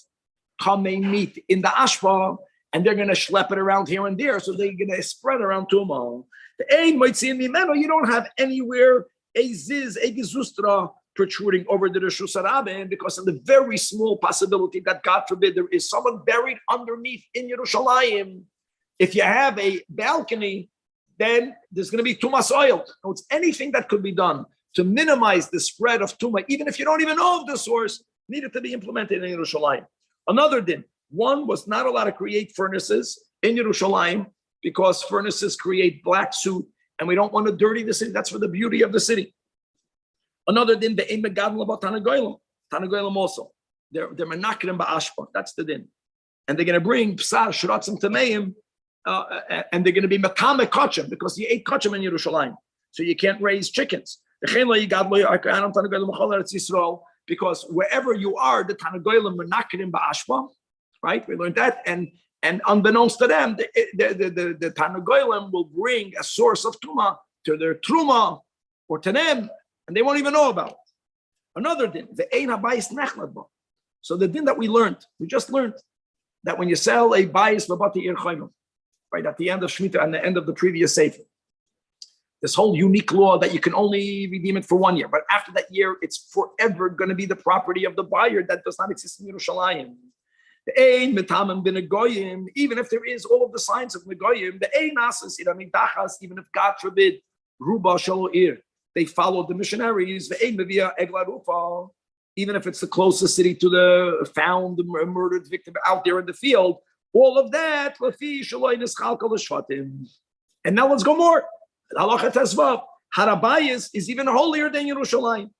kamei meat in the ashpa, and they're gonna schlep it around here and there, so they're gonna spread around Tuma. The aim might see in the meno, you don't have anywhere a ziz, a gezustra protruding over the Rishus Harabim, because of the very small possibility that, God forbid, there is someone buried underneath in Yerushalayim. If you have a balcony, then there's going to be tumas oil. So it's anything that could be done to minimize the spread of tuma, even if you don't even know of the source, needed to be implemented in Yerushalayim. Another din, one was not allowed to create furnaces in Yerushalayim because furnaces create black soot, and we don't want to dirty the city. That's for the beauty of the city. Another din, the ein megadol about Tanagoyim also. They're menakrim ba'ashpa. That's the din, and they're going to bring psar shiratzim tameim, and they're going to be makame kachim because you ate kachim in Yerushalayim, so you can't raise chickens. Because wherever you are, the Tanagoyim menakrim ba'ashpa, right? We learned that, and unbeknownst to them, the Tanagoyim will bring a source of tuma to their truma or to them, and they won't even know about it. Another din, the ein habayis nechlad ba. So the din that we just learned that when you sell a bayis v'bati ir chayim, right at the end of Shemitah and the end of the previous sefer, this whole unique law that you can only redeem it for 1 year, but after that year, it's forever going to be the property of the buyer that does not exist in Yerushalayim. The ein metamim bin goyim, even if there is all of the signs of negoyim, the ein asas iramid dachas, even if God forbid ruba shalo ir, they followed the missionaries, even if it's the closest city to the found murdered victim out there in the field, all of that. And now let's go more. Harabayis is even holier than Yerushalayim.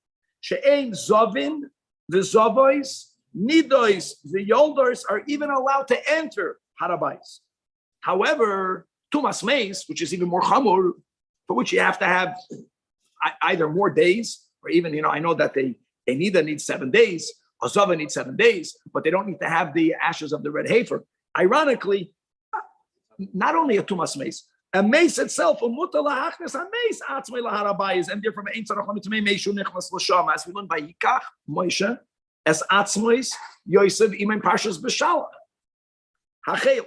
She'ein zovin, the zovois, nidois, the yolders are even allowed to enter Harabayis. However, tumas meis, which is even more chamur, for which you have to have either more days, or even, I know that they neither need 7 days, or Zava needs 7 days, but they don't need to have the ashes of the red heifer. Ironically, not only a tumas mace, a mace itself, and therefore, as we learn by Yikach, Moshe, as atzmois, Yosef, Imam Pashas B'Shala. Hachel.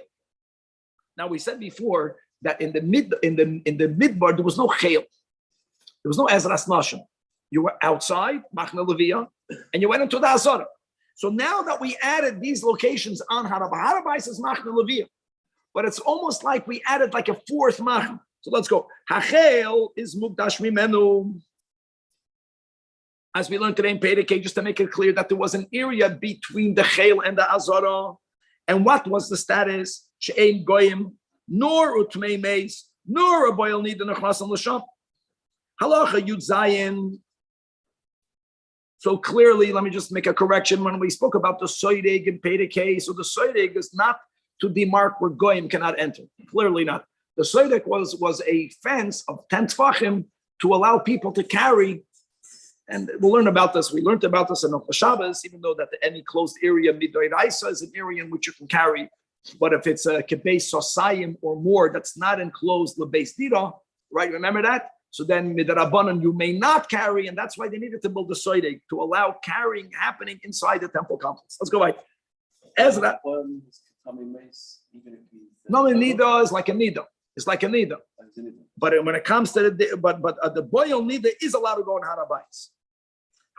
Now we said before that in the midbar there was no chel. There was no Ezras Nashim. You were outside, Machna Leviyah, and you went into the Azara. So now that we added these locations on Harabais is Machna Leviyah. But it's almost like we added like a fourth Machna. So let's go. Hachel is Mugdash Mimenu. As we learned today in Perikei, just to make it clear that there was an area between the Chel and the Azara. And what was the status? She'ein Goyim, nor Utmei Meis, nor a boil need in a Chasam L'Sham. Halacha Yud Zayin. So clearly, let me just make a correction. When we spoke about the soideg in Perikei, so the soideg is not to demark where goyim cannot enter. Clearly not. The soideg was a fence of 10 tfachim to allow people to carry. And we'll learn about this. We learned about this in Ochel Shabbos, even though that any closed area, Midoy Raisa, is an area in which you can carry. But if it's a kebeis sosayim or more, that's not enclosed lebeis dira, right? Remember that? So then midarabanan you may not carry, and that's why they needed to build a soideg to allow carrying happening inside the temple complex. Let's go right. Ezra. No, a nida is like a nida. It's like a nida. But when it comes to the boil nida is allowed to go in harabais.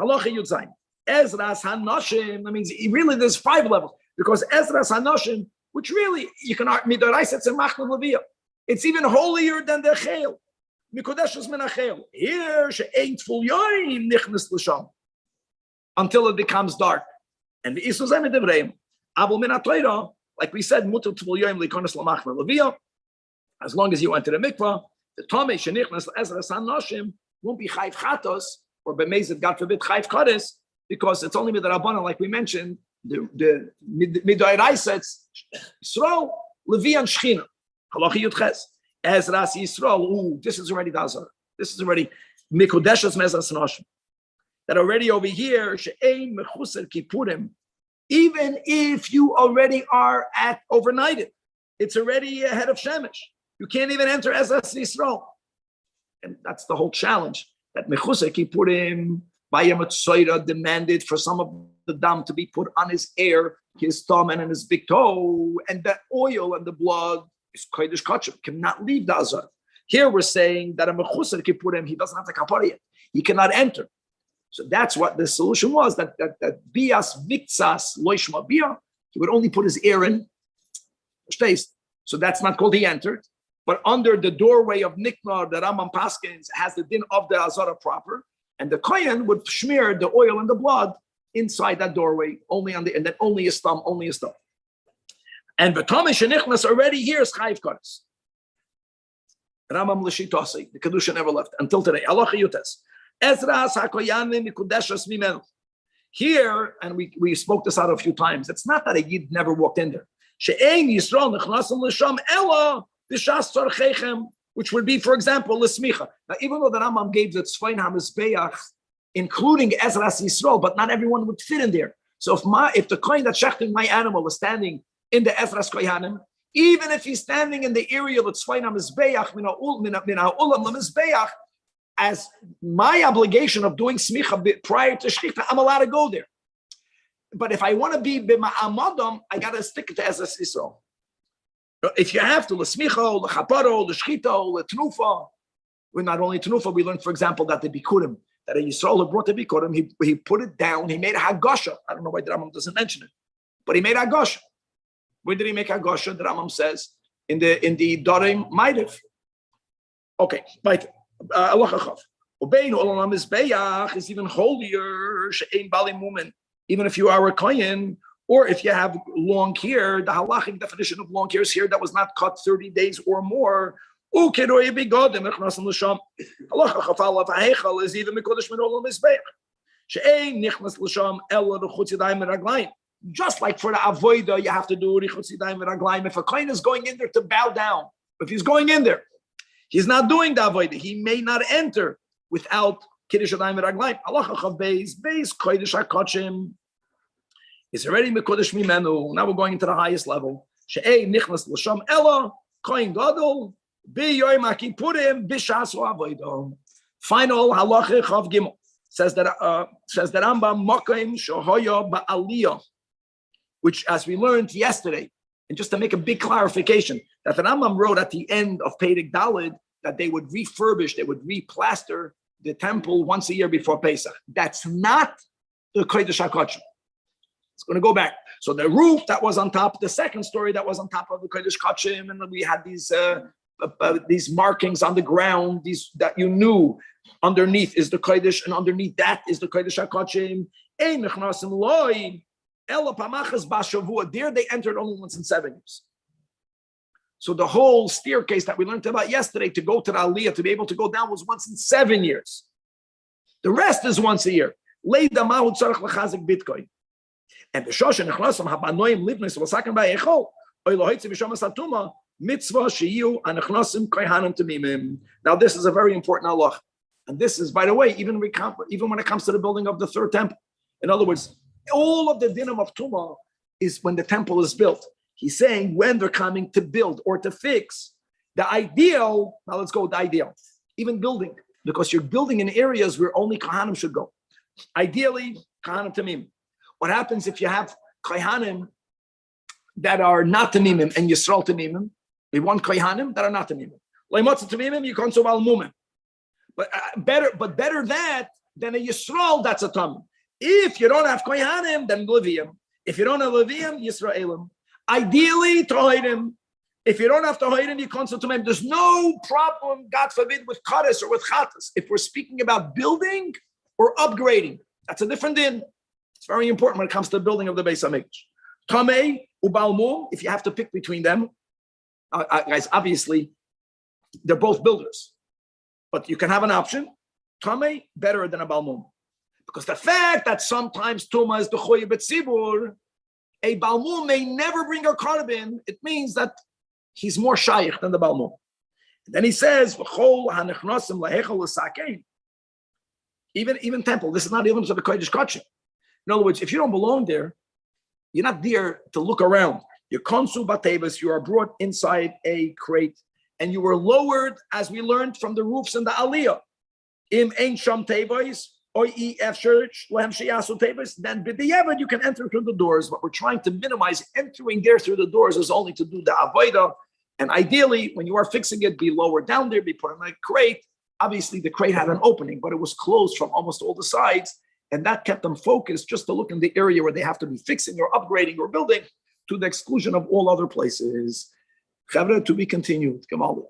Halacha Yud Zayin. Ezras Hanoshim. That means really there's 5 levels because Ezras Hanoshim, which really you can midorais it's a machna leviyah. It's even holier than the chel. Mikodeshus menachel. Here she ain't full yoim nichnas l'sham until it becomes dark. And the isu zayim devrayim. Abul min ha-Torah, like we said, mutar tovul yom leikonos lamachmer leviyah. As long as you enter the mikvah, the tomei shenichnas ezras hanashim won't be chayv chatos or b'mezid, God forbid, chayv kares, because it's only midrabanan, like we mentioned. The midoraisa it's Yisrael, Levi and Shechina. Halacha Yudches. Ezras Yisrael. Ooh, this is already Dazar. This is already Mikodeshas Mezras Nashim. That already over here, She'ein Mechuser Kippurim. Even if you already are at overnighted, it's already ahead of Shemesh. You can't even enter Ezras Yisrael. And that's the whole challenge. That Mechuser Kippurim, Bayam Tzoira demanded for some of the dam to be put on his ear, his thumb, and his big toe, and that oil and the blood is kodesh kachim, cannot leave the azar. Here we're saying that a mechusar kippurim, he doesn't have the kapara yet, he cannot enter. So that's what the solution was. That bias miktsas loishma bia, he would only put his ear in. So that's not called he entered. But under the doorway of Niknar, the Rambam Paskins has the din of the azara proper. And the kohen would smear the oil and the blood inside that doorway, only on the, and then only his thumb. And the Thomas Shenichnas already here is Chayiv Kares. Rambam L'shitasi, the Kedusha never left until today. Halacha Yutes. Ezras HaKoyanim Mikudeshas Mimenu. Here, and we spoke this out a few times, it's not that a Yid never walked in there. She'ein Yisrael Nechnasim L'sham Ela B'shas Tzarchechem, which would be, for example, L'smicha. Now, even though the Rambam gave the Tzfain HaMizbeach, including Ezras Yisrael, but not everyone would fit in there. So if the kohen that's shechting my animal is standing in the Ezras Kohanim, even if he's standing in the area of Tzfain HaMizbeach, min ha'ulam l'mizbeach, as my obligation of doing smicha prior to shechita, I'm allowed to go there. But if I want to be b'ma'amadam, I got to stick to Ezras Yisrael. If you have to, l'smicha, l'chaparo, l'shchita, l'tnufa, well, not only tenufa, we learned, for example, that the bikurim, that a Yisrael who brought the bikurim, he put it down, he made a hagasha. I don't know why the Rambam doesn't mention it, but he made a hagasha. Where did he make a hagasha? The Rambam says in the Darim Maidiv. Okay, right. Allah Chachav. Obein olam mizbeach is even holier. She'ein bali mumen. Even if you are a kohen, or if you have long hair, the halachic definition of long hair is hair that was not cut 30 days or more. Is even mikodesh min olam mizbeach. She'ein nichnas l'sham ela rechutz yadayim meraglayim. Just like for the avoida, you have to do rechutz yadayim meraglayim. If a kohen is going in there to bow down, if he's going in there, he's not doing the avoida. He may not enter without kiddush yadayim meraglayim. Allah chachav beis kodesh hakachim is already mikodesh mimenu. Now we're going into the highest level. She'ein nichnas l'sham ela kohen gadol. Final halacha chav gimel says that Rambam Makaim Shohoya Ba'aliyah, which, as we learned yesterday, and just to make a big clarification, that the Rambam wrote at the end of Perek Daled that they would refurbish, they would replaster the temple once a year before Pesach. That's not the Kodesh HaKodshim. It's going to go back. So the roof that was on top, the second story that was on top of the Kodesh HaKodshim, and we had these markings on the ground, these that you knew underneath is the Kodesh, and underneath that is the Kodesh HaKodshim. There they entered only once in 7 years. So the whole staircase that we learned about yesterday to go to the Aliyah, to be able to go down, was once in 7 years. The rest is once a year. And the Shoshan Echnasam Habanoim Livnis was second by Echol. Now this is a very important halach, and this is, by the way, even when it comes to the building of the third temple. In other words, all of the dinam of Tumah is when the temple is built. He's saying when they're coming to build or to fix. The ideal, now let's go with the ideal, even building, because you're building in areas where only Kohanim should go. Ideally, Kohanim Tamim. What happens if you have Kohanim that are not Tamimim and Yisrael Tamimim? We want Kohanim that are not Tamimim. Leimotza Tamimim, you can't so well Mumim. But better that than a Yisrael that's a Tamim. If you don't have Kohanim, then Levium. If you don't have Levium, Yisraelim. Ideally, Tohidim. If you don't have Tohidim, you can't so Tamimim. There's no problem, God forbid, with Kares or with Chatas. If we're speaking about building or upgrading, that's a different din. It's very important when it comes to the building of the Beis HaMikdash. Tamei ubalmum, if you have to pick between them, guys, obviously, they're both builders, but you can have an option. Tamei, better than a balmum. Because the fact that sometimes Tuma is the Choye B'tzibur, a balmum may never bring a carbon, it means that he's more shaykh than the balmum. And then he says, even temple, this is not even to the Kodesh Kachim. In other words, if you don't belong there, you're not there to look around. You're konsu batevas, you are brought inside a crate, and you were lowered, as we learned from the roofs in the Aliyah. Im ein sham tevas, or ef church, lehem sheyasu tevas, then b'diavad you can enter through the doors. But we're trying to minimize entering there through the doors is only to do the avodah. And ideally, when you are fixing it, be lowered down there, be put in a crate. Obviously, the crate had an opening, but it was closed from almost all the sides. And that kept them focused just to look in the area where they have to be fixing or upgrading or building, to the exclusion of all other places. Chavre, to be continued. Kamalik.